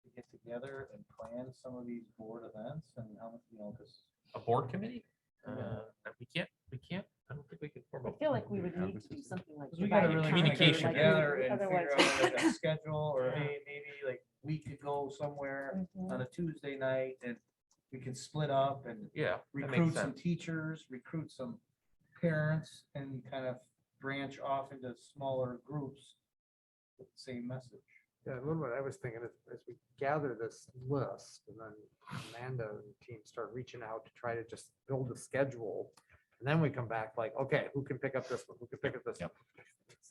Speaker 8: to get together and plan some of these board events and how, because
Speaker 1: A board committee? We can't, I don't think we can form a.
Speaker 10: I feel like we would need to do something like.
Speaker 8: we gotta
Speaker 10: divide
Speaker 8: really
Speaker 10: content,
Speaker 1: communication
Speaker 8: get
Speaker 10: like
Speaker 8: together
Speaker 10: we-
Speaker 8: and
Speaker 10: otherwise
Speaker 8: figure out like a schedule, or hey, maybe like we could go somewhere
Speaker 10: Mhm.
Speaker 8: on a Tuesday night and we can split up and
Speaker 1: Yeah, that makes
Speaker 8: recruit some
Speaker 1: sense.
Speaker 8: teachers, recruit some parents, and kind of branch off into smaller groups with the same message.
Speaker 5: Yeah, a little bit, I was thinking as we gather this list and then Amanda and team start reaching out to try to just build a schedule. And then we come back like, okay, who can pick up this one? Who can pick up this?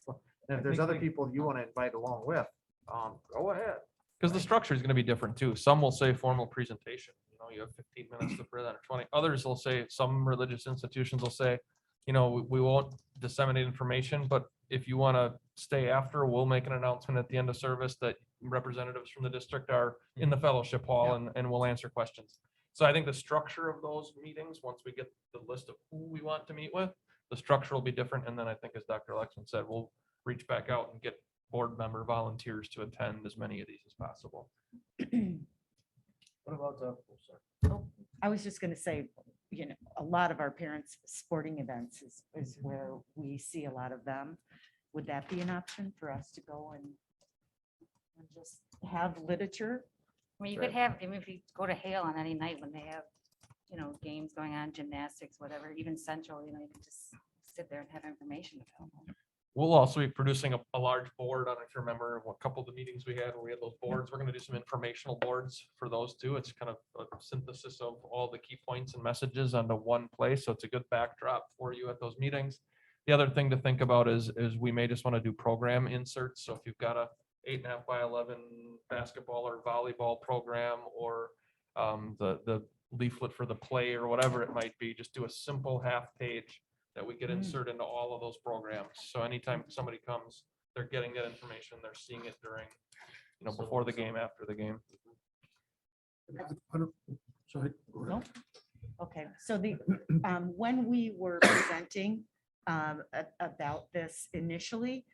Speaker 5: one? And if there's other people you want to invite along with, go ahead.
Speaker 1: Because the structure is going to be different too. Some will say formal presentation, you have 15 minutes to present or 20. Others will say, some religious institutions will say, we won't disseminate information, but if you want to stay after, we'll make an announcement at the end of service that representatives from the district are in the fellowship hall and we'll answer questions. So I think the structure of those meetings, once we get the list of who we want to meet with, the structure will be different. And then I think, as Dr. Lexman said, we'll reach back out and get board member volunteers to attend as many of these as possible.
Speaker 8: What about the,
Speaker 10: I was just gonna say, a lot of our parents' sporting events is where we see a lot of them. Would that be an option for us to go and just have literature?
Speaker 11: I mean, you could have, even if you go to Hale on any night when they have, games going on, gymnastics, whatever, even Central, you can just sit there and have information available.
Speaker 1: We'll also be producing a large board. I don't know if you remember a couple of the meetings we had where we had those boards. We're going to do some informational boards for those too. It's kind of a synthesis of all the key points and messages onto one place. So it's a good backdrop for you at those meetings. The other thing to think about is we may just want to do program inserts. So if you've got a 8.5 by 11 basketball or volleyball program, or the leaflet for the play or whatever it might be, just do a simple half page that we could insert into all of those programs. So anytime somebody comes, they're getting that information, they're seeing it during, before the game, after the game.
Speaker 14: Sorry. go ahead.
Speaker 10: No? Okay, so when we were presenting about this initially,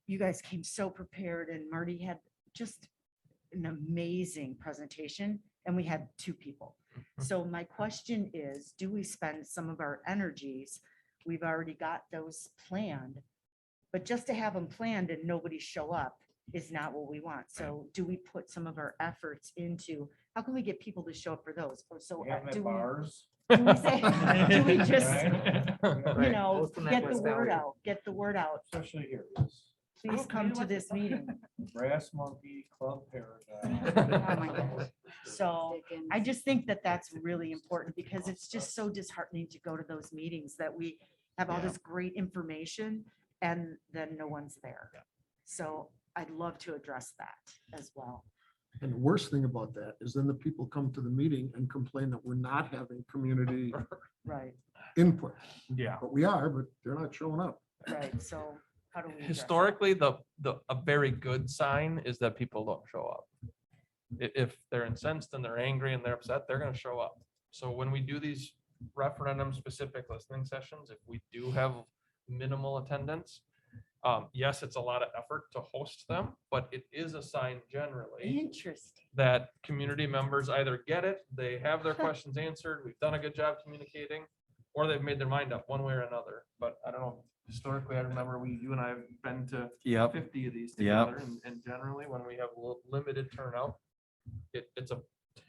Speaker 10: you guys came so prepared and Marty had just an amazing presentation and we had 2 people. So my question is, do we spend some of our energies? We've already got those planned, but just to have them planned and nobody show up is not what we want. So do we put some of our efforts into, how can we get people to show up for those? Or so do we say, do we just, get the word out,
Speaker 8: especially here,
Speaker 10: please come to this meeting.
Speaker 8: Brass Monkey Club Paradise.
Speaker 11: Oh my gosh.
Speaker 10: So I just think that that's really important because it's just so disheartening to go to those meetings that we have all this great information and then no one's there. So I'd love to address that as well.
Speaker 14: And the worst thing about that is then the people come to the meeting and complain that we're not having community
Speaker 10: Right,
Speaker 14: input.
Speaker 1: Yeah.
Speaker 14: But we are, but they're not showing up.
Speaker 10: right. So how do we? address that?
Speaker 1: Historically, a very good sign is that people don't show up. If they're incensed and they're angry and they're upset, they're going to show up. So when we do these referendum specific listening sessions, if we do have minimal attendance, yes, it's a lot of effort to host them, but it is a sign generally
Speaker 10: Interesting.
Speaker 1: that community members either get it, they have their questions answered, we've done a good job communicating, or they've made their mind up one way or another. But I don't know, historically, I remember you and I have been to 50 of these together, and generally when we have limited turnout, it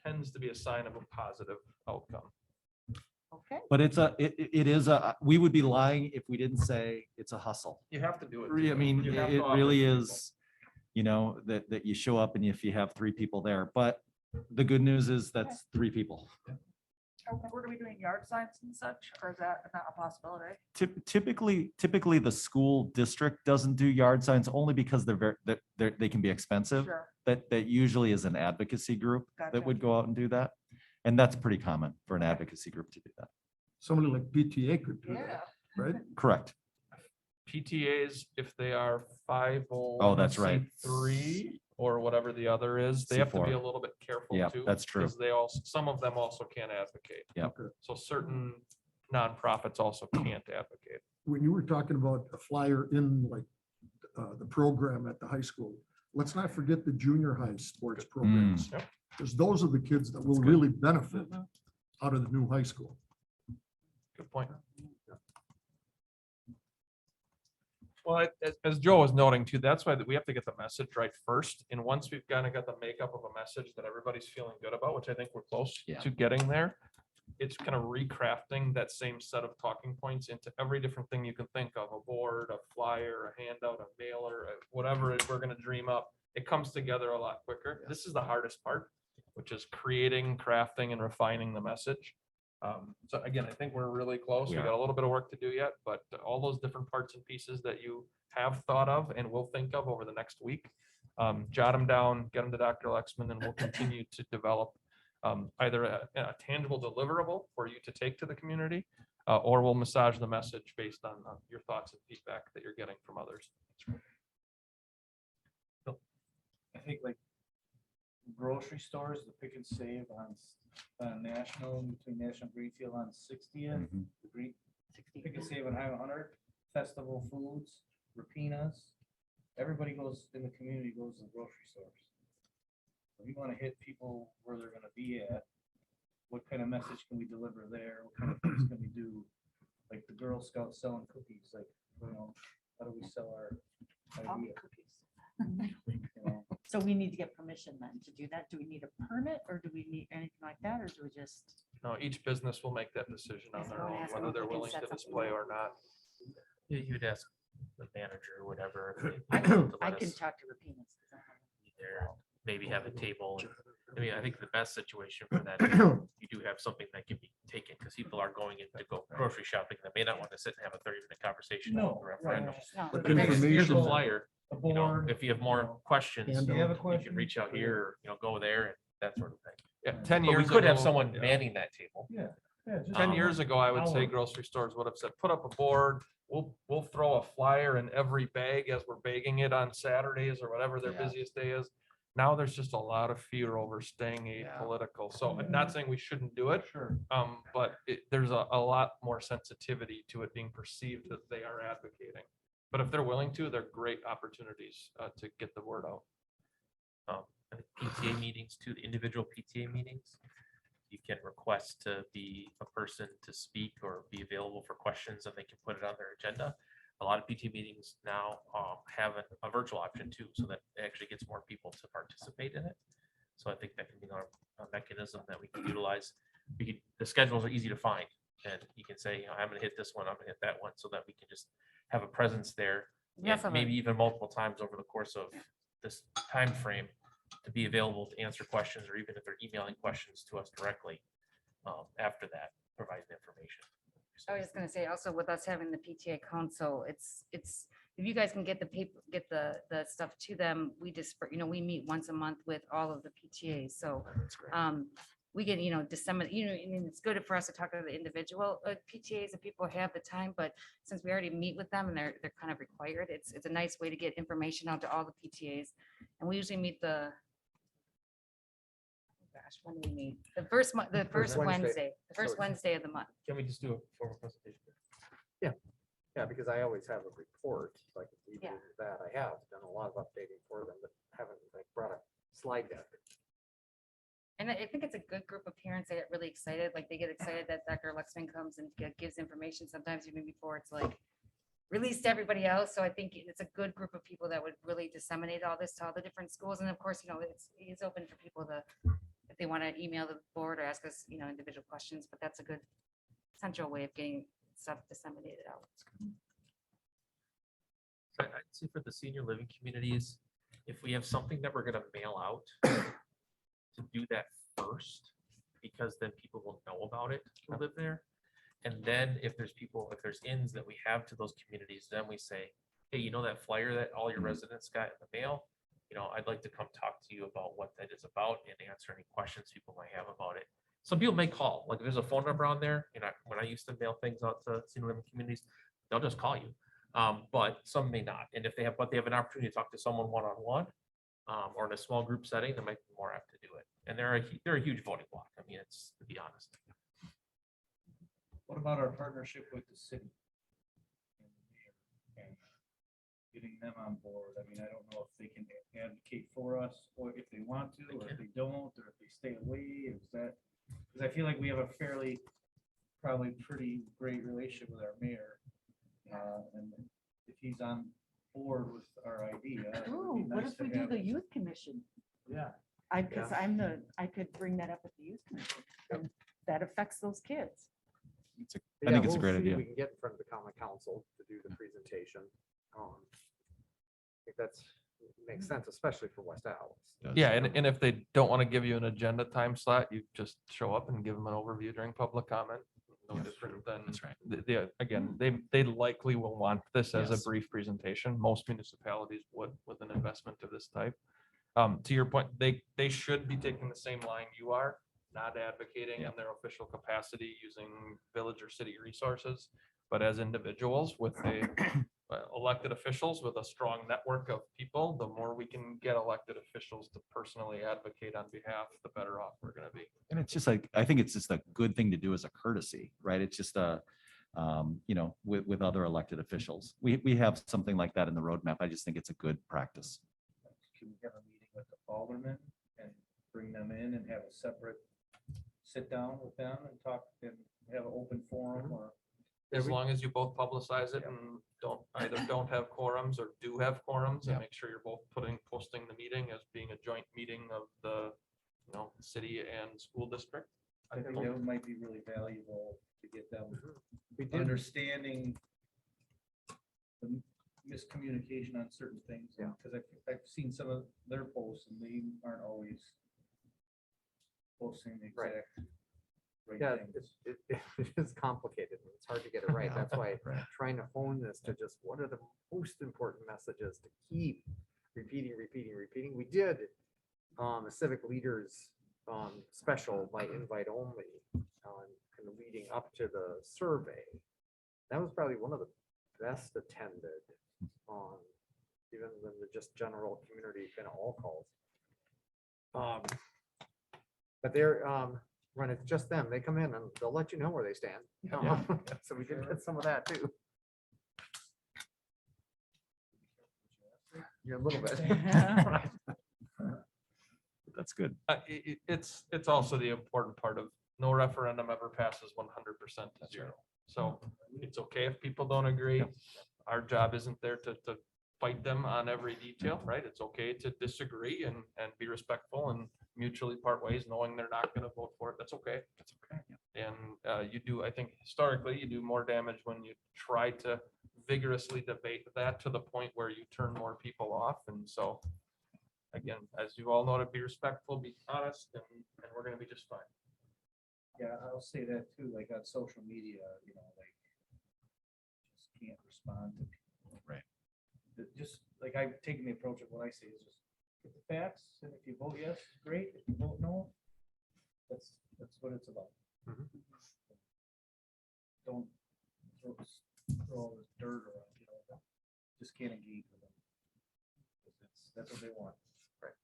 Speaker 1: tends to be a sign of a positive outcome.
Speaker 10: Okay.
Speaker 6: But it is we would be lying if we didn't say it's a hustle.
Speaker 1: You have to do it.
Speaker 6: I mean,
Speaker 1: You have to
Speaker 6: it
Speaker 1: offer
Speaker 6: really
Speaker 1: to
Speaker 6: is, that you show up and if you have 3 people there, but the good news is that's 3 people.
Speaker 2: Were we doing yard signs and such, or is that not a possibility?
Speaker 6: Typically the school district doesn't do yard signs only because they can be expensive.
Speaker 2: Sure.
Speaker 6: That usually is an advocacy group
Speaker 2: Gotcha.
Speaker 6: that would go out and do that. And that's pretty common for an advocacy group to do that.
Speaker 14: Somebody like PTA could do
Speaker 2: Yeah.
Speaker 14: that, right?
Speaker 6: Correct.
Speaker 1: PTAs, if they are 5
Speaker 6: Oh, that's right.
Speaker 1: 3 or whatever the other is, they have to be
Speaker 6: C4.
Speaker 1: a little bit careful
Speaker 6: Yeah,
Speaker 1: too.
Speaker 6: that's true.
Speaker 1: Because some of them also can't advocate.
Speaker 6: Yeah.
Speaker 14: Okay.
Speaker 1: So certain nonprofits also can't advocate.
Speaker 14: When you were talking about a flyer in like the program at the high school, let's not forget the junior high sports programs.
Speaker 1: Yep.
Speaker 14: Because those are the kids that will
Speaker 6: That's good.
Speaker 14: really benefit out of the new high school.
Speaker 1: Good point. Well, as Joe was noting too, that's why we have to get the message right first. And once we've kind of got the makeup of a message that everybody's feeling good about, which I think we're close
Speaker 6: Yeah.
Speaker 1: to getting there,
Speaker 9: it's kind of recrafting that same set of talking points into every different thing you can think of, a board, a flyer, a handout, a mailer, whatever we're gonna dream up. It comes together a lot quicker. This is the hardest part, which is creating, crafting, and refining the message. So again, I think we're really close. We
Speaker 6: We
Speaker 9: got a little bit of work to do yet, but all those different parts and pieces that you have thought of and will think of over the next week, jot them down, get them to Dr. Lexman, and we'll continue to develop either a tangible deliverable for you to take to the community, or we'll massage the message based on your thoughts and feedback that you're getting from others.
Speaker 8: I think like grocery stores, the pick and save on National, between National and Greenfield on 60th, the Green, pick and save on Highway 100, Festival Foods, Rapinas. Everybody goes in the community, goes to the grocery stores. We want to hit people where they're going to be at. What kind of message can we deliver there? What kind of things can we do? Like the Girl Scouts selling cookies, like, you know, how do we sell our idea? You know?
Speaker 10: So we need to get permission then to do that. Do we need a permit or do we need anything like that? Or do we just?
Speaker 9: No, each business will make that decision on their own,
Speaker 11: Ask
Speaker 9: whether
Speaker 11: them
Speaker 9: they're
Speaker 11: if they can
Speaker 9: willing
Speaker 11: set
Speaker 9: to
Speaker 11: something
Speaker 9: display
Speaker 11: up.
Speaker 9: or not.
Speaker 1: You'd ask the manager or whatever. if
Speaker 10: I
Speaker 1: they'd
Speaker 10: can,
Speaker 1: like to
Speaker 10: I
Speaker 1: let
Speaker 10: can
Speaker 1: us
Speaker 10: talk to Rapinas.
Speaker 1: be there, maybe have a table. I mean, I think the best situation for that, is you do have something that can be taken, because people are going in to go grocery shopping. They may not want to sit and have a 30-minute conversation
Speaker 8: No,
Speaker 1: about the referendum.
Speaker 11: No,
Speaker 14: But
Speaker 1: But here's the
Speaker 14: informational-
Speaker 1: flyer.
Speaker 8: A
Speaker 1: You know,
Speaker 8: board.
Speaker 1: if you have more questions,
Speaker 14: And,
Speaker 8: You have a
Speaker 1: you
Speaker 8: question?
Speaker 1: can reach out here, or, go there and that sort of thing.
Speaker 9: Yeah, 10
Speaker 1: But we
Speaker 9: years
Speaker 1: could have
Speaker 9: ago-
Speaker 1: someone
Speaker 9: yeah.
Speaker 1: manning that table.
Speaker 8: Yeah. Yeah, just
Speaker 9: 10 years ago, I would say
Speaker 8: hour.
Speaker 9: grocery stores would have said, put up a board. We'll throw a flyer in every bag as we're bagging it on Saturdays or whatever their
Speaker 6: Yeah.
Speaker 9: busiest day is. Now there's just a lot of fear over staying
Speaker 6: Yeah.
Speaker 9: apolitical. So I'm not saying we shouldn't do it,
Speaker 8: Sure.
Speaker 9: but there's a lot more sensitivity to it being perceived that they are advocating. But if they're willing to, they're great opportunities to get the word out.
Speaker 1: I think PTA meetings too, the individual PTA meetings. You can request to be a person to speak or be available for questions, and they can put it on their agenda. A lot of PTA meetings now have a virtual option too, so that it actually gets more people to participate in it. So I think that can be a mechanism that we can utilize. The schedules are easy to find, and you can say, I'm gonna hit this one, I'm gonna hit that one, so that we can just have a presence there.
Speaker 11: Yes,
Speaker 1: And maybe even multiple times over the course of this time frame, to be available to answer questions, or even if they're emailing questions to us directly after that, provide the information.
Speaker 11: I was just gonna say also with us having the PTA council, it's, if you guys can get the paper, get the stuff to them, we just, we meet once a month with all of the PTAs. So we can, disseminate, and it's good for us to talk to the individual PTAs if people have the time, but since we already meet with them and they're kind of required, it's a nice way to get information out to all the PTAs. And we usually meet oh gosh, when do we meet? The first Wednesday, the first Wednesday of the month.
Speaker 1: Can we just do a formal presentation?
Speaker 5: Yeah, because I always have a report, like even
Speaker 11: Yeah.
Speaker 5: that I have done a lot of updating for them, but haven't like brought a slide deck.
Speaker 11: And I think it's a good group of parents that get really excited, like they get excited that Dr. Lexman comes and gives information sometimes even before it's like released to everybody else. So I think it's a good group of people that would really disseminate all this to all the different schools. And of course, it's open for people to, if they want to email the board or ask us, individual questions, but that's a good central way of getting stuff disseminated out.
Speaker 1: So I'd say for the senior living communities, if we have something that we're gonna mail out, to do that first, because then people will know about it who live there. And then if there's ins that we have to those communities, then we say, hey, that flyer that all your residents got in the mail? I'd like to come talk to you about what that is about and answer any questions people might have about it. Some people may call, like if there's a phone number on there, when I used to mail things out to senior living communities, they'll just call you. But some may not. And if they have an opportunity to talk to someone one-on-one, or in a small group setting, they might be more apt to do it. And they're a huge voting block. I mean, it's, to be honest.
Speaker 8: What about our partnership with the city? And getting them on board. I mean, I don't know if they can advocate for us, or if they want to, or if they don't, or if they stay away. Is that, because I feel like we have a probably pretty great relationship with our mayor. And if he's on board with our idea. it would
Speaker 10: Ooh,
Speaker 8: be
Speaker 10: what
Speaker 8: nice
Speaker 10: if
Speaker 8: to
Speaker 10: we do
Speaker 8: have-
Speaker 10: the youth commission?
Speaker 8: Yeah.
Speaker 10: Because I could bring that up at the youth commission. And that affects those kids.
Speaker 6: I think it's a great
Speaker 5: we'll see if
Speaker 6: idea.
Speaker 5: We can get in front of the common council to do the presentation. I think makes sense, especially for West Allis.
Speaker 9: Yeah, and if they don't want to give you an agenda time slot, you just show up and give them an overview during public comment. No different than.
Speaker 6: That's right.
Speaker 9: Again, they likely will want this as a
Speaker 6: Yes.
Speaker 9: brief presentation. Most municipalities would with an investment of this type. To your point, they should be taking the same line you are, not advocating in their official capacity using village or city resources, but as individuals with elected officials with a strong network of people, the more we can get elected officials to personally advocate on behalf, the better off we're gonna be.
Speaker 6: And it's just like, I think it's just a good thing to do as a courtesy, right? It's just with other elected officials. We have something like that in the roadmap. I just think it's a good practice.
Speaker 8: Can we have a meeting with the aldermen and bring them in and have a separate sit down with them and talk and have an open forum or?
Speaker 9: As long as you both publicize it and don't have quorums or do have quorums, and make sure you're both posting the meeting as being a joint meeting of the, city and school district.
Speaker 8: I think that might be really valuable to get them
Speaker 5: We did,
Speaker 8: understanding the miscommunication on certain things.
Speaker 5: Yeah.
Speaker 8: Because I've seen some of their posts and they aren't always posting the
Speaker 5: Right.
Speaker 8: exact right
Speaker 5: yeah,
Speaker 8: things.
Speaker 5: it is complicated. It's hard to get it right. That's why trying to hone this to just what are the most important messages to keep repeating. We did a civic leaders special by invite only kind of leading up to the survey. That was probably one of the best attended even than the just general community kind of all calls. But they're when it's just them, they come in and they'll let you know where they stand. So we can get some of that too. Yeah, a little bit.
Speaker 6: That's good.
Speaker 9: It's also the important part of no referendum ever passes 100% to zero. So it's okay if people don't agree. Our job isn't there to fight them on every detail, right? It's okay to disagree and be respectful and mutually part ways, knowing they're not going to vote for it. That's okay. That's okay. And you do, I think historically, you do more damage when you try to vigorously debate that to the point where you turn more people off. And so, again, as you all know, to be respectful, be honest, and we're going to be just fine.
Speaker 8: Yeah, I'll say that too, like on social media, like just can't respond to people.
Speaker 6: Right.
Speaker 8: Just like I've taken the approach of what I say is just get the facts, and if you vote yes, great. If you vote no, that's what it's about. Don't throw all this dirt around, just can't engage with them. 'Cause that's what they want.
Speaker 5: Right.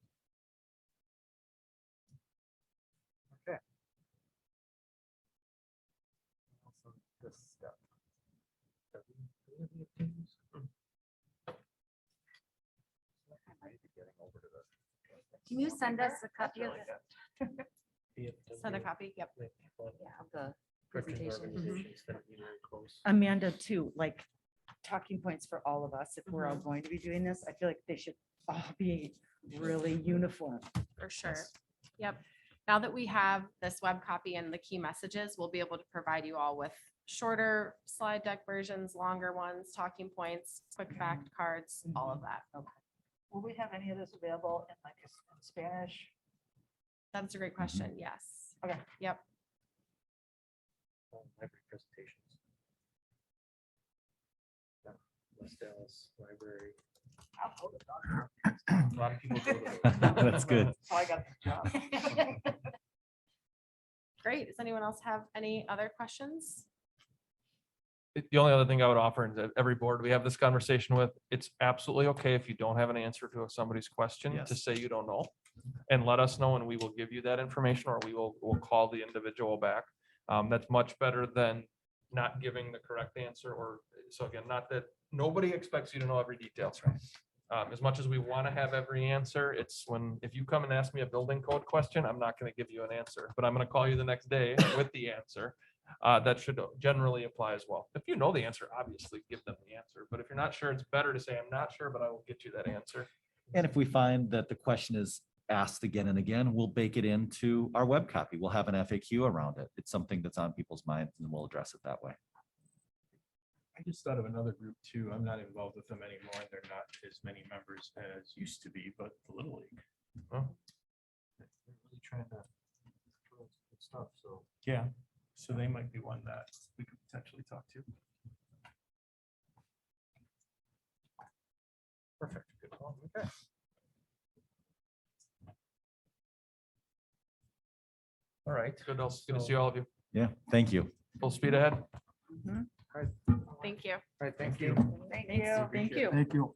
Speaker 5: Okay. This step.
Speaker 11: Can you send us a copy of
Speaker 4: Send a copy. Yep.
Speaker 11: the presentation?
Speaker 10: Amanda, too, like talking points for all of us, if we're all going to be doing this, I feel like they should all be really uniform.
Speaker 4: For sure. Yep. Now that we have this web copy and the key messages, we'll be able to provide you all with shorter slide deck versions, longer ones, talking points, quick fact cards, all of that.
Speaker 2: Will we have any of this available in like in Spanish?
Speaker 4: That's a great question. Yes.
Speaker 2: Okay.
Speaker 4: Yep.
Speaker 5: Library presentations. West Dallas Library.
Speaker 2: I'll hold it on.
Speaker 9: A lot of people go to
Speaker 6: That's good.
Speaker 2: So I got the job.
Speaker 4: Great. Does anyone else have any other questions?
Speaker 9: The only other thing I would offer is that every board we have this conversation with, it's absolutely okay if you don't have an answer to somebody's question to
Speaker 6: Yes.
Speaker 9: say you don't know. And let us know and we will give you that information or we'll call the individual back. That's much better than not giving the correct answer so again, not that nobody expects you to know every detail.
Speaker 6: That's right.
Speaker 9: As much as we want to have every answer, it's if you come and ask me a building code question, I'm not going to give you an answer, but I'm going to call you the next day with the answer. That should generally apply as well. If you know the answer, obviously give them the answer. But if you're not sure, it's better to say, I'm not sure, but I will get you that answer.
Speaker 6: And if we find that the question is asked again and again, we'll bake it into our web copy. We'll have an FAQ around it. It's something that's on people's minds and we'll address it that way.
Speaker 15: I just thought of another group too. I'm not involved with them anymore. And they're not as many members as used to be, but the Little League.
Speaker 1: Oh.
Speaker 15: They're really trying to throw some good stuff, so. Yeah, so they might be one that we could potentially talk to.
Speaker 1: Perfect. Good call. Okay. All right.
Speaker 9: Good to see all of you.
Speaker 6: Yeah, thank you.
Speaker 9: Full speed ahead.
Speaker 2: Mhm.
Speaker 4: Thank you.
Speaker 1: All right, thank you.
Speaker 2: Thank you.
Speaker 10: Thank you.
Speaker 14: Thank you.